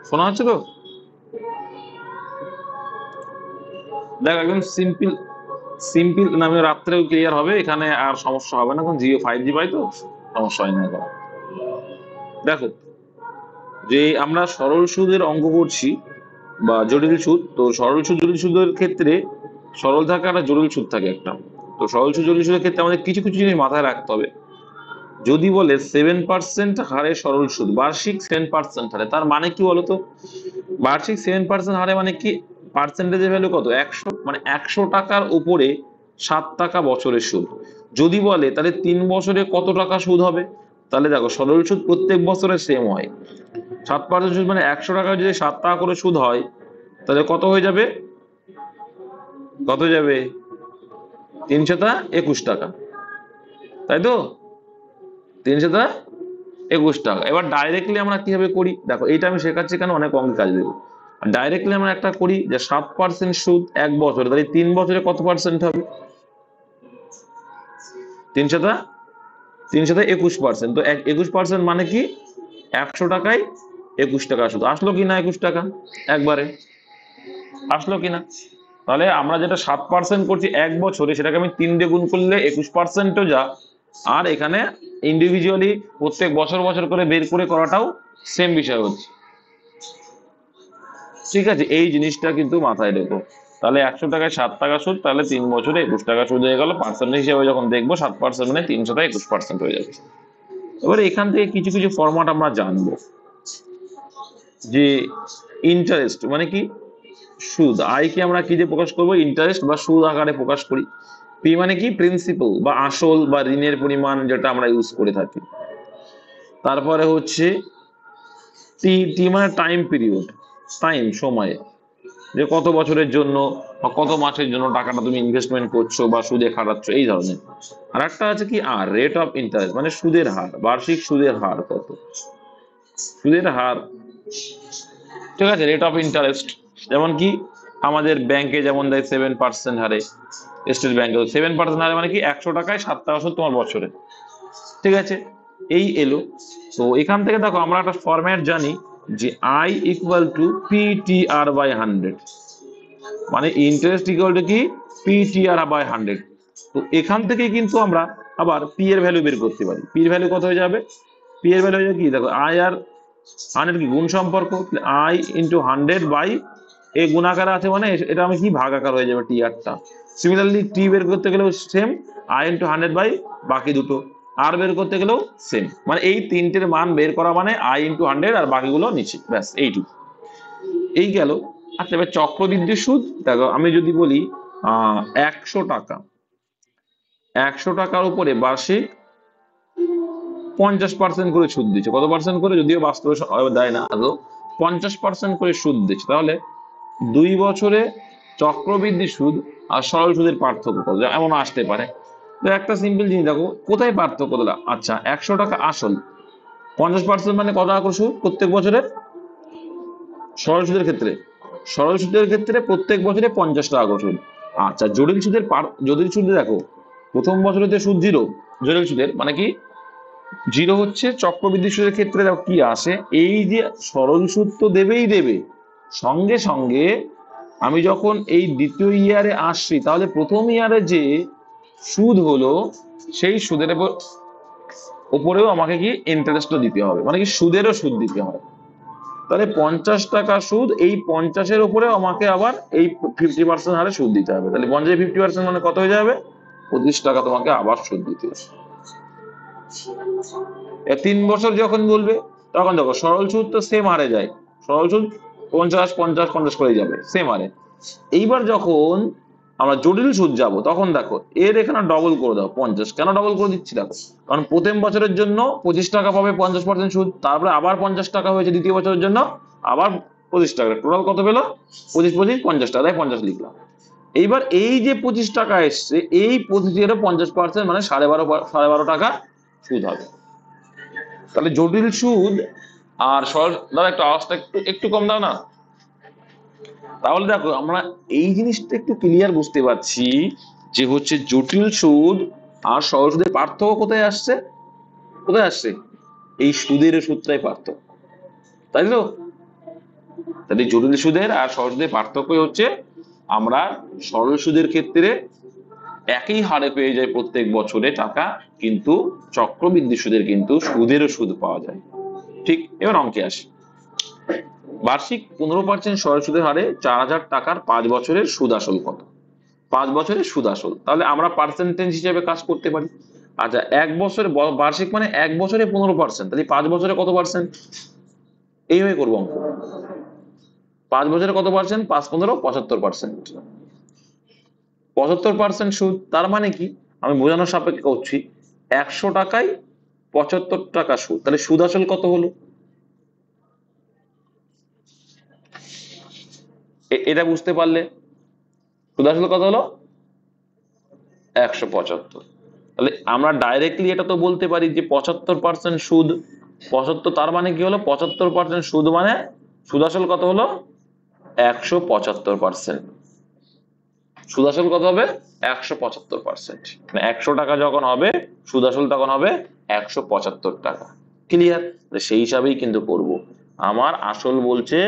শোনা হচ্ছে তো? দেখ একদম সিম্পল সিম্পল নামে রাত্রেও ক্লিয়ার হবে, এখানে আর সমস্যা হবে না, কারণ জিও 5G পাই তো সমস্যা হয় না এখন। দেখো, যে আমরা সরল সুদের অঙ্ক করছি বা জটিল সুদ, তো সরল সুদ জটিল সুদের ক্ষেত্রে সরল থাকে আর জটিল সুদ থাকে একটা। তো সরল সুদ জটিল সুদের ক্ষেত্রে আমাদের কিছু কিছু জিনিস মাথায় রাখতে হবে। যদি বলে 7% হারে সরল সুদ, বার্ষিক 7% হারে, তার মানে কি বলতো? বার্ষিক 7% হারে মানে কি? পার্সেন্টেজের ভ্যালু কত? 100, মানে 100 টাকার উপরে 7 টাকা বছরের সুদ। যদি বলে তাহলে 3 বছরে কত টাকা সুদ হবে, তাহলে দেখো সরল সুদ প্রত্যেক বছরে সেম হয়। 7% সুদ মানে 100 টাকা যদি 7 টাকা করে সুদ হয়, তাহলে কত হয়ে যাবে? কত হয়ে যাবে? 321 টাকা, তাই তো? 321 টাকা। এবার ডাইরেক্টলি আমরা কিভাবে করি দেখো, এইটা আমি শেখাচ্ছি কেন, অনেক অঙ্কে কাজ দেবো। ডাইরেক্টলি আমরা একটা করি যে 7% সুদ 1 বছরে, তাহলে 3 বছরে কত পার্সেন্ট হবে? 321%। তো 21% মানে কি? 100 টাকায় 21 টাকা সুদ। আসলো কি না 21 টাকা? একবারে আসলো কিনা? তাহলে আমরা যেটা 7% করছি 1 বছরে, সেটাকে আমি 3 দিয়ে গুণ করলে 21%ও যা, আর এখানে ইন্ডিভিজুয়ালি প্রত্যেক বছর বছর করে বের করে করাটাও সেম বিষয় হচ্ছে। ঠিক আছে, এই জিনিসটা কিন্তু মাথায় রেখো। তাহলে 100 টাকায় 7 টাকা সুদ, তাহলে 3 বছরে 21 টাকা সুদ হয়ে গেল। পার্সেন্ট হিসেবে যখন দেখবো 7% মানে 321% হয়ে যাবে। এবারে এখান থেকে কিছু কিছু ফরম্যাট আমরা জানবো, যে ইন্টারেস্ট মানে কি? সুদ। আই কে আমরা কি দিয়ে প্রকাশ করবো? ইন্টারেস্ট বা সুদ আকারে প্রকাশ করি। পি মানে কি? প্রিন্সিপাল বা আসল বা ঋণের পরিমাণ, যেটা আমরা ইউজ করে থাকি। তারপরে হচ্ছে টি, টি মানে টাইম পিরিয়ড, টাইম সময়, যে কত বছরের জন্য বা কত মাসের জন্য টাকাটা তুমি ইনভেস্টমেন্ট করছো বা সুদে খাটাচ্ছ, এই ধরনের। আর একটা আছে কি আর, রেট অফ ইন্টারেস্ট মানে সুদের হার, বার্ষিক সুদের হার কত, সুদের হার। ঠিক আছে, রেট অফ ইন্টারেস্ট যেমন কি আমাদের ব্যাংকে যেমন দেয় 7% হারে, স্টেট ব্যাংকে 7% হারে মানে কি 100 টাকায় 7 টাকা সুদ তোমার বছরে। ঠিক আছে, এই এলো। তো এখান থেকে দেখো আমরা একটা ফরম্যাট জানি, যে I equal to PTR by 100, মানে ইন্টারেস্ট ইকুয়াল টু কি? PTR by 100। তো এখান থেকে কিন্তু আমরা আবার পি এর ভ্যালু বের করতে পারি। পি এর ভ্যালু কত হয়ে যাবে? পি এর ভ্যালু হয়ে যাবে কি দেখো, আই আর 100 কি গুণ সম্পর্ক, আই ইন্টু 100 বাই এ গুণাকার আছে, মানে এটা আমি কি ভাগাকার হয়ে যাবে টি আরটা। সিমিলারলি টি বের করতে গেলেও সেম, আই ইন্টু 100 বাই বাকি দুটো, আর বের করতে গেলেও সেম, মানে এই তিনটের মান বের করা মানে আই ইন্টু 100 আর বাকিগুলো নিচে, ব্যাস এইটুকু। এই গেল। আচ্ছা, এবার চক্রবৃদ্ধি সুদ দেখো, আমি যদি বলি 100 টাকা, 100 টাকার উপরে বার্ষিক 50% করে সুদ দিচ্ছে। কত পার্সেন্ট করে? যদিও বাস্তবে দেয় না, আদৌ 50% করে সুদ দিচ্ছে। তাহলে 2 বছরে চক্রবৃদ্ধি সুদ আর সরল সুদের পার্থক্য কত, এমন আসতে পারে। তো একটা সিম্পল জিনিস দেখো, কোথায় পার্থক্য দিলাম। আচ্ছা, 100 টাকা আসল, 50% মানে কত টাকা করে সুদ প্রত্যেক বছরে? সরল সুদের ক্ষেত্রে, সরল সুদের ক্ষেত্রে প্রত্যেক বছরে 50 টাকা করে সুদ। আচ্ছা, জটিল সুদের জটিল সুদে দেখো, প্রথম বছরে সুদ 0। জটিল সুদের মানে কি? 0 হচ্ছে। চক্রবৃদ্ধি সুদের ক্ষেত্রে দেখো কি আসে, এই যে সরল সুদ তো দেবেই দেবে, সঙ্গে সঙ্গে আমি যখন এই দ্বিতীয় ইয়ারে আসছি, তাহলে প্রথম ইয়ারে যে সুদ হলো, সেই সুদের উপরেও আমাকে কি ইন্টারেস্টও দিতে হবে, মানে কি সুদেরও সুদ দিতে হবে। তাহলে 50 টাকা সুদ, এই 50-এর উপরে আমাকে আবার এই 50% হারে সুদ দিতে হবে। তাহলে 50-50% মানে কত হয়ে যাবে? 25 টাকা তোমাকে আবার সুদ দিতে হবে। 3 বছর যখন বলবে, তখন দেখো সরল সুদ তো সেম হারে যায়, সরল সুদ 50-50-50 করে যাবে সেম হারে। এইবার যখন আমরা জটিল সুদ যাব, তখন দেখো এর এখানে ডবল করে দাও 50। কেন ডবল করে দিচ্ছি দেখো, কারণ প্রথম বছরের জন্য 25 টাকা পাবে 50% সুদ, তারপরে আবার 50 টাকা হয়েছে দ্বিতীয় বছরের জন্য, আবার 25 টাকা, টোটাল কত পেলো? 25-25-50 টাকা, তাই 50 লিখলাম। এইবার এই যে 25 টাকা এসছে, এই 25-এর 50% মানে 12.5 টাকা সুদ হবে। তাহলে জটিল সুদ আর সরল, দাদা একটু আওয়াজটা একটু একটু কম দাও না। তাহলে দেখো আমরা এই জিনিসটা একটু ক্লিয়ার বুঝতে পারছি, যে হচ্ছে জটিল সুদ আর সরল সুদের পার্থক্য কোথায় আসছে? কোথায় আসছে? এই সুদের সুদটাই পার্থক্য, তাই তো? তাহলে জটিল সুদের আর সহজ সুদের পার্থক্য হচ্ছে আমরা সরল সুদের ক্ষেত্রে একই হারে পেয়ে যাই প্রত্যেক বছরে টাকা, কিন্তু চক্রবৃদ্ধি সুদের কিন্তু সুদেরও সুদ পাওয়া যায়। ঠিক, এবার অঙ্কে আসি। বার্ষিক 15% সরল সুদের হারে 4000 টাকার 5 বছরের সুদ আসল কত? 5 বছরের সুদ আসল, তাহলে আমরা পার্সেন্টেজ হিসেবে কাজ করতে পারি। আচ্ছা, এক বছর বার্ষিক মানে এক বছরে 15%, তাহলে 5 বছরে কত পার্সেন্ট? এইভাবে করবো অঙ্ক। 5 বছরে কত পার্সেন্ট? 5 15 75%। 75% সুদ, তার মানে কি? আমি বোঝানোর সাপেক্ষে করছি, 100 টাকায় 75 টাকা সুদ, তাহলে সুদ আসল কত হলো? এটা বুঝতে পারলে সুদ আসল কত হলো? 175। তাহলে আমরা ডাইরেক্টলি এটা তো বলতে পারি যে 75% সুদ। 75 তার মানে কি হলো? 75% সুদ মানে সুদ আসল কত হলো? 175%। সুদ আসল কত হবে? 175%। মানে 100 টাকা যখন হবে সুদ আসল তখন হবে 175 টাকা। ক্লিয়ার? সেই হিসাবেই কিন্তু করব। আমার আসল বলছে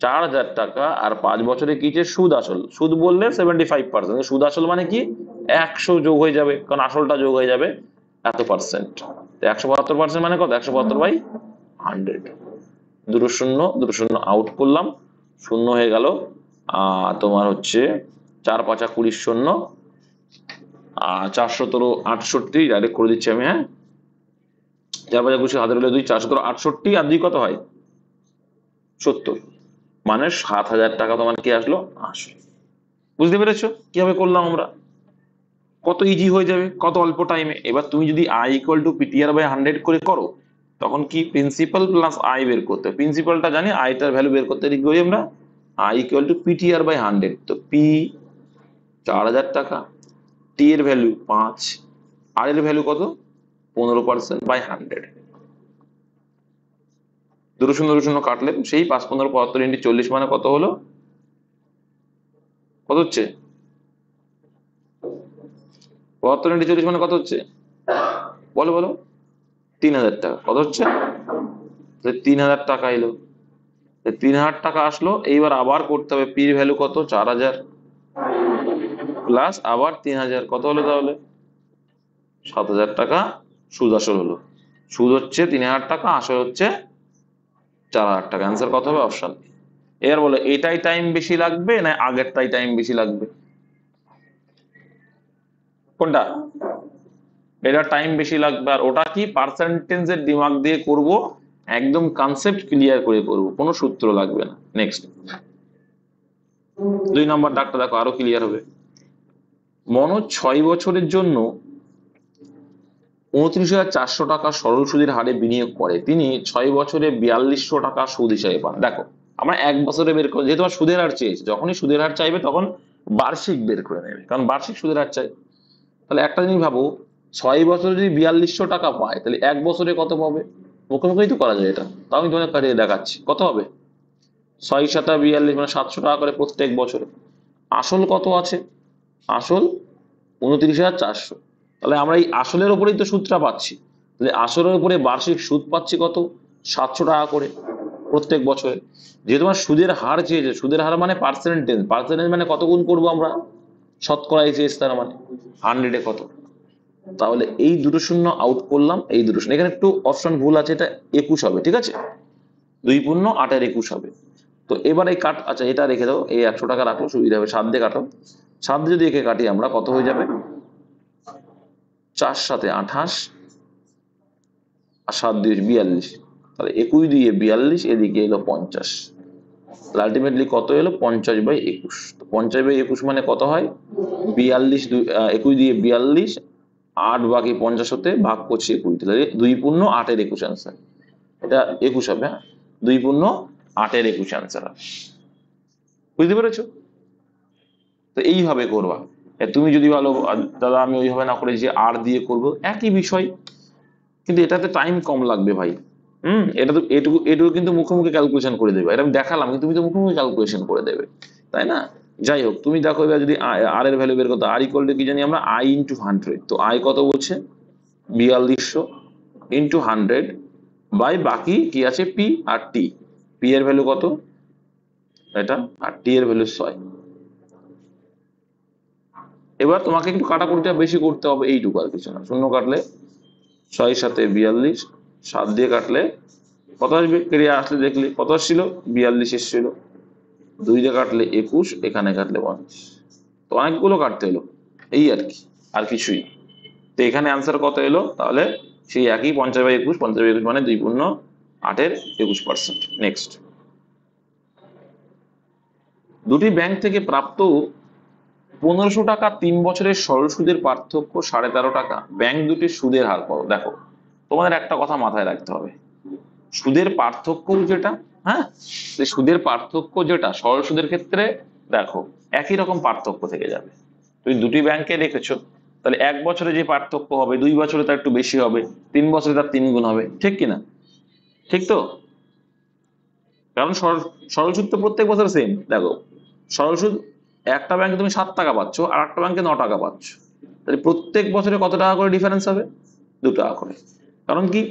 4000 টাকা, আর 5 বছরে কি যে সুদ আসল, সুদ বললে 75%, সুদ আসল মানে কি 100 যোগ হয়ে যাবে, কারণ আসলটা যোগ হয়ে যাবে এত পার্সেন্ট। 175% মানে কত? 175/100। দুটো শূন্য দুটো শূন্য আউট করলাম, শূন্য হয়ে গেল। তোমার হচ্ছে 4 5 20 শূন্য, 468 ডাইরেক্ট করে দিচ্ছি আমি। হ্যাঁ, 4 5 20 হাতের হলে 2, 468 আর 2 কত হয়? 70। মানে 7000 টাকা তোমার কি আসলো? আসলো। বুঝতে পেরেছো কিভাবে করলাম আমরা? কত ইজি হয়ে যাবে, কত অল্প টাইমে। এবার তুমি যদি আই ইকুয়াল টু PTR/100 করে করো, তখন কি প্রিন্সিপাল প্লাস আই বের করতে, প্রিন্সিপালটা জানি, আইটার ভ্যালু বের করতে কি করি আমরা? I equal two PTR/100। তো পি 4000 টাকা, টি এর ভ্যালু 5, আর এর ভ্যালু কত? 15%/100। দুটো শূন্য দুটো শূন্য কাটলে সেই 5 15 75 × 40 মানে কত হলো? কত হচ্ছে? 75 × 40 মানে কত হচ্ছে? বলো বলো। 3000 টাকা। কত হচ্ছে? 3000 টাকা এলো। 3000 টাকা আসলো। এইবার আবার করতে হবে, পির ভ্যালু কত? 4000 প্লাস আবার 3000, কত হলো তাহলে? 7000 টাকা সুদ আসল হলো। সুদ হচ্ছে 3000 টাকা, আসল হচ্ছে 4000 টাকা। অ্যান্সার কত হবে? অপশন। এবার বলো, এটাই টাইম বেশি লাগবে না আগেরটাই টাইম বেশি লাগবে? কোনটা? এটা টাইম বেশি লাগবে। আর ওটা কি? পার্সেন্টেজের দিমাগ দিয়ে করব, একদম কনসেপ্ট ক্লিয়ার করে করব, কোনো সূত্র লাগবে না। নেক্সট 2 নম্বর দাগটা দেখো, আরো ক্লিয়ার হবে। মনোজ 6 বছরের জন্য 29,400 টাকা সরল সুদের হারে বিনিয়োগ করে। তিনি 6 বছরে 4200 টাকা সুদ হিসাবে পান। দেখো, আমরা 1 বছরে বের করে, যেহেতু আমার সুদের হার চেয়েছে, যখনই সুদের হার চাইবে তখন বার্ষিক বের করে নেবে, কারণ বার্ষিক সুদের হার চাই। তাহলে একটা জিনিস ভাবো, 6 বছরে যদি 4200 টাকা পায়, তাহলে 1 বছরে কত পাবে? মুখোমুখি তো করা যায় এটা, তাও আমি তোমাদের কাটিয়ে দেখাচ্ছি। কত হবে? 6 7 42, মানে 700 টাকা করে প্রত্যেক বছরে। আসল কত আছে? আসল 29,400। তাহলে আমরা এই আসলের উপরেই তো সুদটা পাচ্ছি, তাহলে আসলের উপরে বার্ষিক সুদ পাচ্ছি কত? 700 টাকা করে প্রত্যেক বছরে। যেহেতু আমার সুদের হার চেয়েছে, সুদের হার মানে পার্সেন্টেজ, পার্সেন্টেজ মানে কত গুণ করবো আমরা? শতকরা চেয়েছে, তার মানে 100-এ কত? তাহলে এই দুটো শূন্য আউট করলাম, এই দুটো শূন্য, এখানে একটু অপশন ভুল আছে, এটা 21 হবে। ঠিক আছে, 2 পূর্ণ 8 21 হবে। তো এবার এই কাট, আচ্ছা এটা রেখে দাও, এই 100 টাকা রাখো, সুবিধা হবে। 7 দিয়ে কাটো, 7 দিয়ে যদি একে কাটি আমরা, কত হয়ে যাবে? 4 7 28, আর 7 2 42। তাহলে 21 2 42, এদিকে এলো 50। তাহলে আলটিমেটলি কত এলো? 50/21। তো 50/21 মানে কত হয়? 42, 21 দিয়ে 42, 8 বাকি 50 হতে ভাগ করছি 21, তাহলে 2 পূর্ণ 8 21 আনসার। এটা 21 হবে। হ্যাঁ, 2 পূর্ণ 8 21 আনসার। বুঝতে পেরেছো? তো এইভাবে করবা। তুমি যদি বলো দাদা আমি ওইভাবে না করে যে আর দিয়ে করব, একই বিষয়, কিন্তু এটাতে টাইম কম লাগবে ভাই। এটা তো এটুকু এটুকু কিন্তু মুখোমুখি ক্যালকুলেশন করে দেবে। এটা আমি দেখালাম, কিন্তু তুমি তো মুখোমুখি ক্যালকুলেশন করে দেবে, তাই না? যাই হোক, তুমি দেখো এবার যদি আর এর ভ্যালু বের করতে, আর ইকুয়াল টু কি জানি আমরা? I × 100। তো আই কত বলছে? 4200 × 100 বাই বাকি কি আছে? পি আর টি। পি এর ভ্যালু কত? এটা, আর টি এর ভ্যালু 6। এবার তোমাকে একটু কাটাকুটিটা বেশি করতে হবে, এইটুকু আর কিছু না। শূন্য কাটলে 6 সাথে 42, 7 দিয়ে কাটলে কত আসবে? ক্রিয়া আসলে দেখলে কত আসছিল? 42 এসেছিল। 2 দিয়ে কাটলে 21, এখানে কাটলে 5। তো অনেকগুলো কাটতে হলো, এই আর কি, আর কিছুই। তো এখানে অ্যান্সার কত এলো তাহলে? সেই একই 50/21, 50/21 মানে 2 × 8 এর 21%। নেক্সট, দুটি ব্যাংক থেকে প্রাপ্ত 1500 টাকা 3 বছরের সরল সুদের পার্থক্য 13.5 টাকা। ব্যাংক দুটির সুদের হার কত? দেখো, তোমাদের একটা কথা মাথায় রাখতে হবে, সুদের পার্থক্য যেটা, হ্যাঁ, সেই সুদের পার্থক্য যেটা সরল সুদের ক্ষেত্রে দেখো একই রকম পার্থক্য থেকে যাবে। তুমি দুটি ব্যাংকে রেখেছো, তাহলে 1 বছরে যে পার্থক্য হবে 2 বছরে তার একটু বেশি হবে, 3 বছরে তার 3 গুণ হবে, ঠিক কিনা? ঠিক তো? কারণ সরল সরল সুদ তো প্রত্যেক বছর সেম। দেখো, সরল সুদ একটা ব্যাংকে তুমি 7 টাকা পাচ্ছ, আর একটা ব্যাংকে 9 টাকা পাচ্ছ, তাহলে প্রত্যেক বছরে কত টাকা করে ডিফারেন্স হবে? 2 টাকা করে। কারণ কি,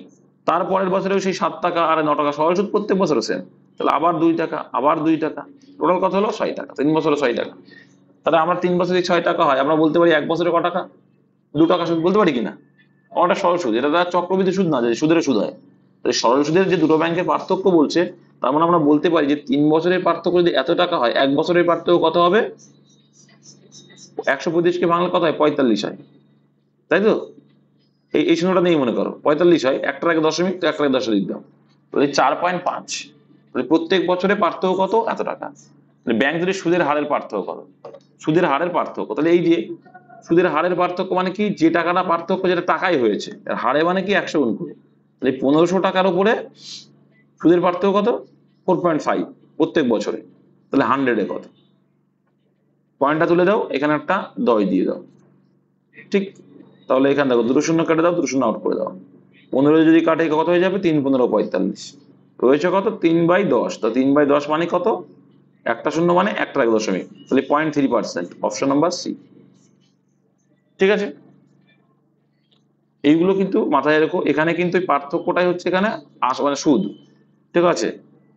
তারপরের বছরেও সেই 7 টাকা আর 9 টাকা, সরল সুদ প্রত্যেক বছর সেম, তাহলে আবার 2 টাকা, আবার 2 টাকা, টোটাল কত হলো? 6 টাকা। 3 বছরে 6 টাকা। তাহলে আমরা 3 বছরে 6 টাকা হয়, আমরা বলতে পারি 1 বছরে ক টাকা? 2 টাকা সুদ বলতে পারি কিনা? ওটা সরল সুদ, এটা তার চক্রবৃদ্ধি সুদ না, যে সুদের সুদ হয়। তাই সরল সুদের যে দুটো ব্যাংকের পার্থক্য বলছে, তার মানে আমরা বলতে পারি যে 3 বছরের পার্থক্য যদি এত টাকা হয়, 1 বছরের পার্থক্য কত হবে? 125কে ভাঙলে কত হয়? 45 হয়, তাই তো? এই শূন্যটা নেই মনে করো, 45 হয়, একটার আগে দশমিক, তো একটার আগে দশমিক দাও, তাহলে 4.5। তাহলে প্রত্যেক বছরে পার্থক্য কত? এত টাকা। ব্যাংক দুটির সুদের হারের পার্থক্য কত? সুদের হারের পার্থক্য, তাহলে এই যে সুদের হারের পার্থক্য মানে কি, যে টাকাটা পার্থক্য যেটা টাকাই হয়েছে, আর হারে মানে কি 100 গুণ করে। তাহলে 1500 টাকার উপরে সুদের পার্থক্য কত? 4.5 প্রত্যেক বছরে। তাহলে 100-এ কত? পয়েন্টটা তুলে দাও, এখানে একটা 10 দিয়ে দাও, ঠিক? তাহলে এখানে দেখো, দুটো শূন্য কেটে দাও, দুটো শূন্য আউট করে দাও। 15 যদি কাটে কত হয়ে যাবে? 3×15 = 45। রয়েছে কত? 3/10। তো 3/10 মানে কত? একটা শূন্য মানে একটার এক দশমিক, তাহলে 0.3%, অপশন নাম্বার সি। ঠিক আছে, এইগুলো কিন্তু মাথায় রেখো। এখানে কিন্তু এই পার্থক্যটাই হচ্ছে এখানে মানে সুদ, ঠিক আছে?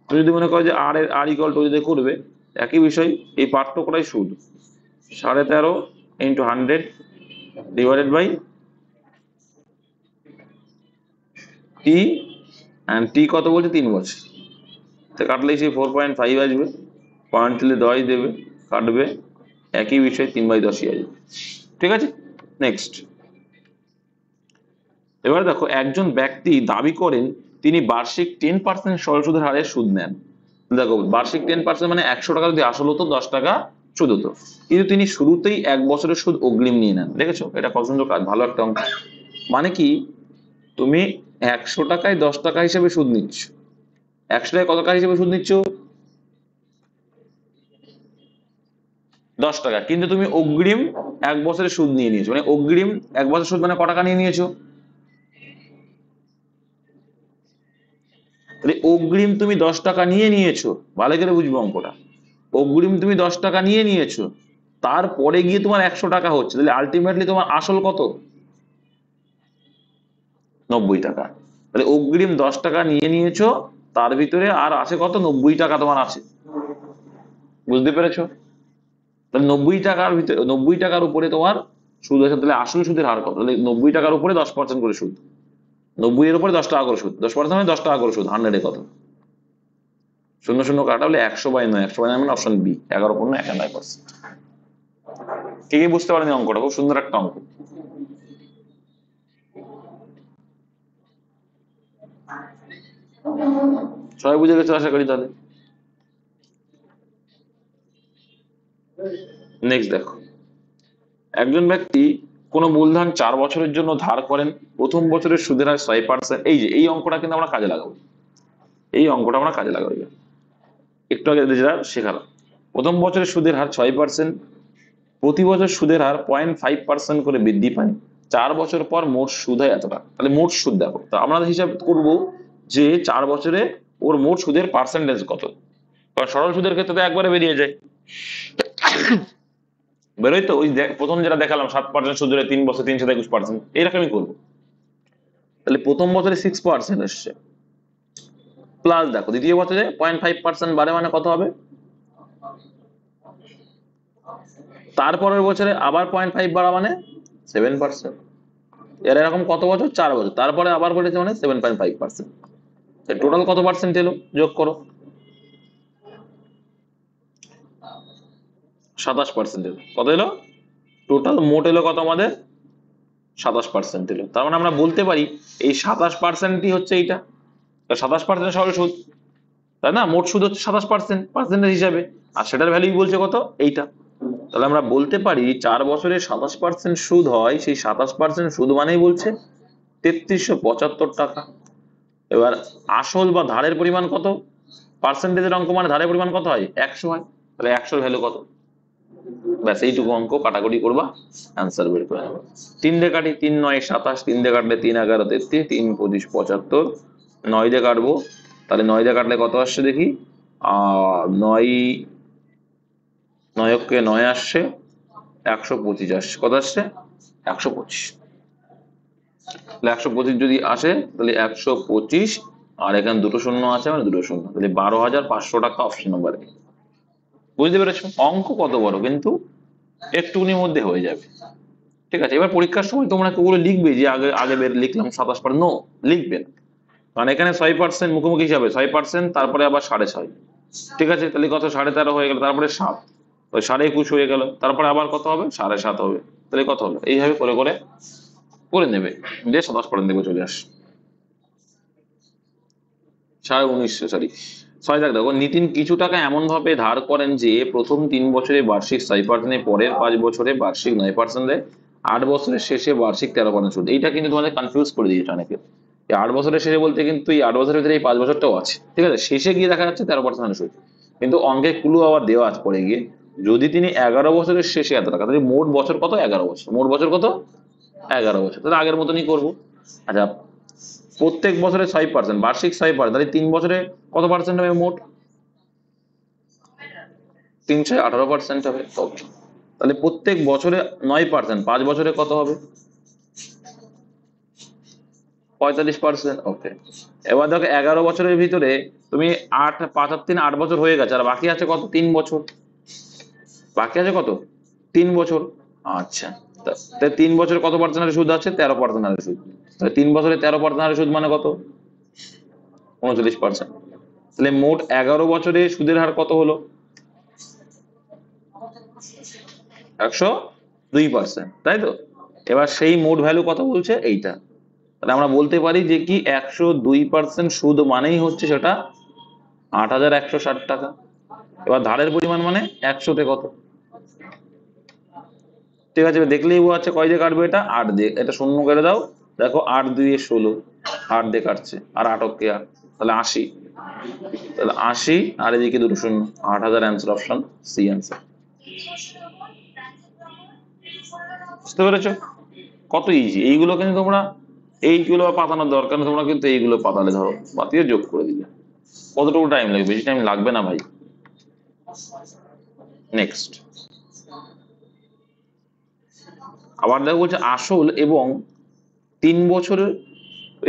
তুমি যদি মনে করো যে আর যদি করবে একই বিষয়, এই পার্থক্যটাই সুদ। 13.5 × 100 ডিভাইডেড বাই টি, অ্যান্ড টি কত বলছে? 3 বছর। তো কাটলেই সেই 4.5 আসবে, পয়েন্ট তুলে 10 দেবে, কাটবে, একই বিষয় 3/10 আসবে। ঠিক আছে, নেক্সট। এবার দেখো, একজন ব্যক্তি দাবি করেন তিনি বার্ষিক 10% সরল সুদের হারে সুদ নেন। দেখো, বার্ষিক 10% মানে 100 টাকা যদি আসল হতো, 10 টাকা সুদ হতো, কিন্তু তিনি শুরুতেই 1 বছরের সুদ অগ্রিম নিয়ে নেন। দেখেছো, এটা কত সুন্দর কাজ, ভালো একটা অঙ্ক। মানে কি, তুমি 100 টাকায় 10 টাকা হিসেবে সুদ নিচ্ছ, 100 টাকায় কত টাকা হিসেবে সুদ নিচ্ছ? 10 টাকা, কিন্তু তুমি অগ্রিম 1 বছরের সুদ নিয়ে নিয়েছো। মানে অগ্রিম 1 বছর সুদ মানে ক টাকা নিয়ে নিয়েছো? তাহলে অগ্রিম তুমি 10 টাকা নিয়ে নিয়েছো, ভালো করে বুঝবো অঙ্কটা। অগ্রিম তুমি 10 টাকা নিয়ে নিয়েছো, তারপরে গিয়ে তোমার 100 টাকা হচ্ছে, তাহলে আলটিমেটলি তোমার আসল কত? 90 টাকা। তাহলে অগ্রিম 10 টাকা নিয়ে নিয়েছো, তার ভিতরে আর আছে কত? 90 টাকা তোমার আছে। বুঝতে পেরেছো? তাহলে 90 টাকার ভিতরে, 90 টাকার উপরে তোমার সুদ আছে, তাহলে আসল সুদের হার কত? তাহলে 90 টাকার উপরে 10% করে সুদ, 90 এর উপরে 10 টাকা করে সুদ, 10% মানে 10 টাকা করে সুদ, 100-এ কত? শূন্য শূন্য কাটা হলে 100/9, 100/9 মানে অপশন বি, 11.91%। কে কে বুঝতে পারেনি অঙ্কটা? খুব সুন্দর একটা অঙ্ক। সবাই বুঝে গেছো আশা করি। তাহলে নেক্সট দেখো, একজন ব্যক্তি কোনো মূলধন 4 বছরের জন্য ধার করেন, প্রথম বছরের সুদের হার 6%। এই যে এই অঙ্কটা কিন্তু আমরা কাজে লাগাবো, এই অঙ্কটা আমরা কাজে লাগাবো। একটু আগে যেটা শেখালাম, প্রথম বছরের সুদের হার 6%, প্রতি বছর সুদের হার 0.5% করে বৃদ্ধি পায়, 4 বছর পর মোট সুদ হয় এতটা। তাহলে মোট সুদ দেখো, তো আমরা হিসাব করব যে 4 বছরে ওর মোট সুদের পার্সেন্টেজ কত। কারণ সরল সুদের ক্ষেত্রে তো একবারে বেরিয়ে যায়, বেরোয় তো। ওই প্রথম যেটা দেখালাম 7% সুদ ধরে 3 বছর 321%, এরকমই করবো। তাহলে প্রথম বছরে 6% এসছে, প্লাস দেখো দ্বিতীয় বছরে 0.5% বাড়ে, মানে কত হবে? তারপরের বছরে আবার 0.5 বাড়া মানে 7%। এর এরকম কত বছর? 4 বছর, তারপরে আবার বলেছে মানে 7.5%। টোটাল কত পার্সেন্ট এলো? যোগ করো। 27% এলো। কত এলো? টোটাল মোট এলো কত আমাদের? 27% এলো। তার মানে আমরা বলতে পারি এই 27%ই হচ্ছে এইটা। 27% সরল সুদ, তাই না? মোট সুদ হচ্ছে 27% পার্সেন্টেজ হিসাবে, আর সেটার ভ্যালু বলছে কত? এইটা। তাহলে আমরা বলতে পারি 4 বছরে 27% সুদ হয়, সেই 27% সুদ মানেই বলছে 3375 টাকা। এবার আসল বা ধারের পরিমাণ কত? পার্সেন্টেজের অঙ্ক মানে ধারের পরিমাণ কত হয়? 100 হয়। তাহলে 100 ভ্যালু কত? ব্যাস এইটুকু অঙ্ক কাটাকুটি করবা, অ্যান্সার বের করে নেবে। 3 দিয়ে কাটি, 3 9 27, 3 দিয়ে কাটলে 3 11 33, 3 25 75, 9 দিয়ে কাটবো, তাহলে 9 দিয়ে কাটলে কত আসছে দেখি? 9 9 9 আসছে, 125 আসছে। কত আসছে? 125। তাহলে 125 যদি আসে তাহলে 125, আর এখানে দুটো শূন্য আছে মানে দুটো শূন্য, তাহলে 12,500 টাকা অপশন নাম্বার। বুঝতে পেরেছো? অঙ্ক কত বড়, কিন্তু একটুকুনির মধ্যে হয়ে যাবে। ঠিক আছে, এবার পরীক্ষার সময় তোমরা কেউ লিখবে যে আগে আগে বের লিখলাম 27%, নো, লিখবে না। কারণ এখানে 6% মুখোমুখি হিসাবে 6%, তারপরে আবার 6.5। ঠিক আছে, তাহলে কত? 13.5 হয়ে গেল, তারপরে 7, ওই 21.5 হয়ে গেল, তারপরে আবার কত হবে? 7.5 হবে, তাহলে কত হলো? এইভাবে করে করে করে নেবে, দিয়ে 27% দেবে, চলে আস 1950, সরি 6 লাখ। দেখো, নিতিন কিছু টাকা এমন ভাবে ধার করেন যে প্রথম 3 বছরে বার্ষিক 6%, পরের 5 বছরে বার্ষিক 9% দেয়, 8 বছরের শেষে বার্ষিক 13% সুদ। এইটা কিন্তু তোমাদের কনফিউজ করে দিয়েছে অনেকে। এই 8 বছরের শেষে বলতে কিন্তু এই 8 বছরের ভিতরে এই 5 বছরটাও আছে। ঠিক আছে, শেষে গিয়ে দেখা যাচ্ছে 13% সুদ, কিন্তু অঙ্কে ক্লু আবার দেওয়া আছে পরে গিয়ে। যদি তিনি 11 বছরের শেষে এত টাকা, তাহলে মোট বছর কত? 11 বছর। মোট বছর কত? 11 বছর। তাহলে আগের মতনই করবো। আচ্ছা, প্রত্যেক বছরে 6%, বার্ষিক 6%, তাহলে 3 বছরে কত পার্সেন্ট হবে মোট? 318% হবে। ওকে, তাহলে প্রত্যেক বছরে 9%, 5 বছরে কত হবে? 45%। ওকে, এবার দেখো 11 বছরের ভিতরে তুমি 8, 5 আর 3, 8 বছর হয়ে গেছে, আর বাকি আছে কত? 3 বছর। বাকি আছে কত? 3 বছর। আচ্ছা, তাহলে 3 বছরে কত পার্সেন্ট হারে সুদ আছে? 13% হারে সুদ। তাহলে 3 বছরে 13% হারে সুদ মানে কত? 39%। তাহলে মোট 11 বছরে সুদের হার কত হলো? 102%, তাই তো? এবার সেই মোট ভ্যালু কত বলছে? এইটা। তাহলে আমরা বলতে পারি যে কি 102% সুদ মানেই হচ্ছে সেটা 8,160 টাকা। এবার ধারের পরিমাণ মানে 100-তে কত? ঠিক আছে, দেখলেই বোঝা যাচ্ছে কয় দিয়ে কাটবে এটা? 8 দিয়ে। এটা শূন্য করে দাও, দেখো 8 2 16, 8 দিয়ে কাটছে, আর 8 কে 8, তাহলে 80। তাহলে 80, আর এদিকে দুটো শূন্য, 8,000 অ্যান্সার, অপশন সি অ্যান্সার। বুঝতে পেরেছো? কত ইজি এইগুলো, কিন্তু তোমরা এইগুলো পাতানোর দরকার নেই, তোমরা কিন্তু এইগুলো পাতালে ধরো পাতিয়ে যোগ করে দিলে। কতটুকু টাইম লাগবে? বেশি টাইম লাগবে না ভাই। নেক্সট, আবার দেখো বলছে আসল এবং 3 বছরের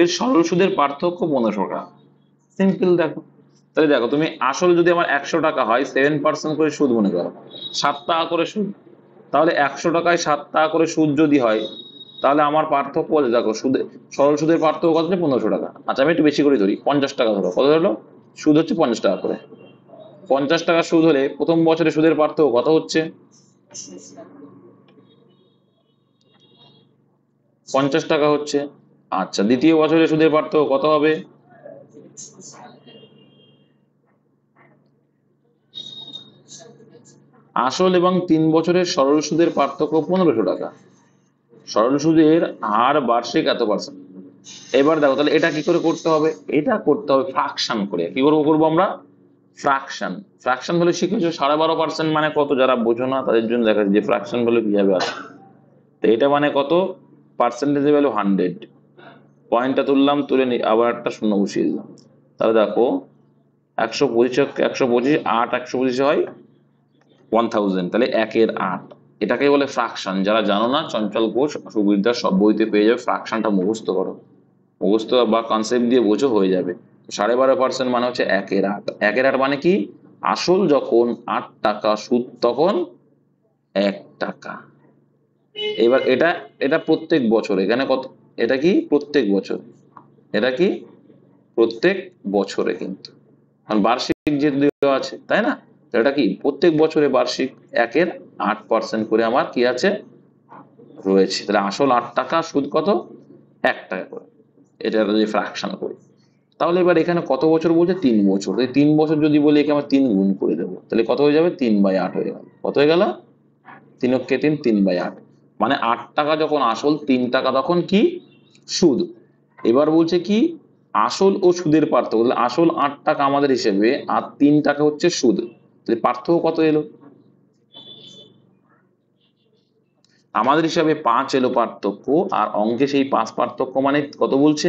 এর সরল সুদের পার্থক্য 1500 টাকা। সিম্পল, দেখো তাহলে দেখো তুমি আসল যদি আমার 100 টাকা হয়, 7% করে সুদ মনে করো, 7 টাকা করে সুদ, তাহলে 100 টাকায় 7 টাকা করে সুদ যদি হয়, তাহলে আমার পার্থক্য দেখো, সুদে সরল সুদের পার্থক্য কত? 1500 টাকা। আচ্ছা, আমি একটু বেশি করে ধরি, 50 টাকা ধরো। কত হলো? সুদ হচ্ছে 50 টাকা করে। 50 টাকা সুদ হলে প্রথম বছরে সুদের পার্থক্য কত হচ্ছে? 50 টাকা হচ্ছে। আচ্ছা, দ্বিতীয় বছরে সুদের পার্থক্য কত হবে? আসল এবং 3 বছরের সরল সুদের পার্থক্য 1500 টাকা। সরল সুদের হার বার্ষিক এত পার্সেন্ট। এবার দেখো তাহলে এটা কি করে করতে হবে? এটা করতে হবে ফ্রাকশন করে। কি করবো আমরা? ফ্রাকশন। ফ্রাকশন বলে শিখেছো 12.5% মানে কত? যারা বোঝো না তাদের জন্য দেখা যে ফ্রাকশন বলে কিভাবে আসে। তো এটা মানে কত? পার্সেন্টেজের ভ্যালু 100, পয়েন্টটা তুললাম, তুলে আবার একটা শূন্য বসিয়ে দিলাম। তাহলে দেখো 125, 125, 8 125 হয় 1000, তাহলে 1/8। এটাকে বলে ফ্রাকশন। যারা জানো না, চঞ্চল ঘোষ সুবিদ্যার সব বইতে পেয়ে যাবে। ফ্রাকশনটা মুখস্থ করো, মুখস্থ বা কনসেপ্ট দিয়ে বোঝো, হয়ে যাবে। 12.5% মানে হচ্ছে 1/8। 1/8 মানে কি? আসল যখন 8 টাকা, সুদ তখন 1 টাকা। এবার এটা এটা প্রত্যেক বছর, এখানে কত, এটা কি প্রত্যেক বছর, এটা কি প্রত্যেক বছরে, কিন্তু কারণ বার্ষিক যে দেওয়া আছে তাই না, তো এটা কি প্রত্যেক বছরে বার্ষিক 8% করে আমার কি আছে রয়েছে। তাহলে আসল 8 টাকা, সুদ কত 1 টাকা করে, এটা যদি ফ্র্যাকশন করি। তাহলে এবার এখানে কত বছর বলছে 3 বছর, 3 বছর যদি বলি একে আমরা 3 গুণ করে দেবো, তাহলে কত হয়ে যাবে 3/8 হয়ে গেল। কত হয়ে গেল 3 3/8, মানে 8 টাকা যখন আসল, 3 টাকা তখন কি সুদ। এবার বলছে কি আসল ও সুদের পার্থক্য, তাহলে আসল 8 টাকা আমাদের হিসেবে আর 3 টাকা হচ্ছে সুদ, তাহলে পার্থক্য কত এলো আমাদের হিসাবে 5 এলো পার্থক্য, আর অঙ্কে সেই 5 পার্থক্য মানে কত বলছে,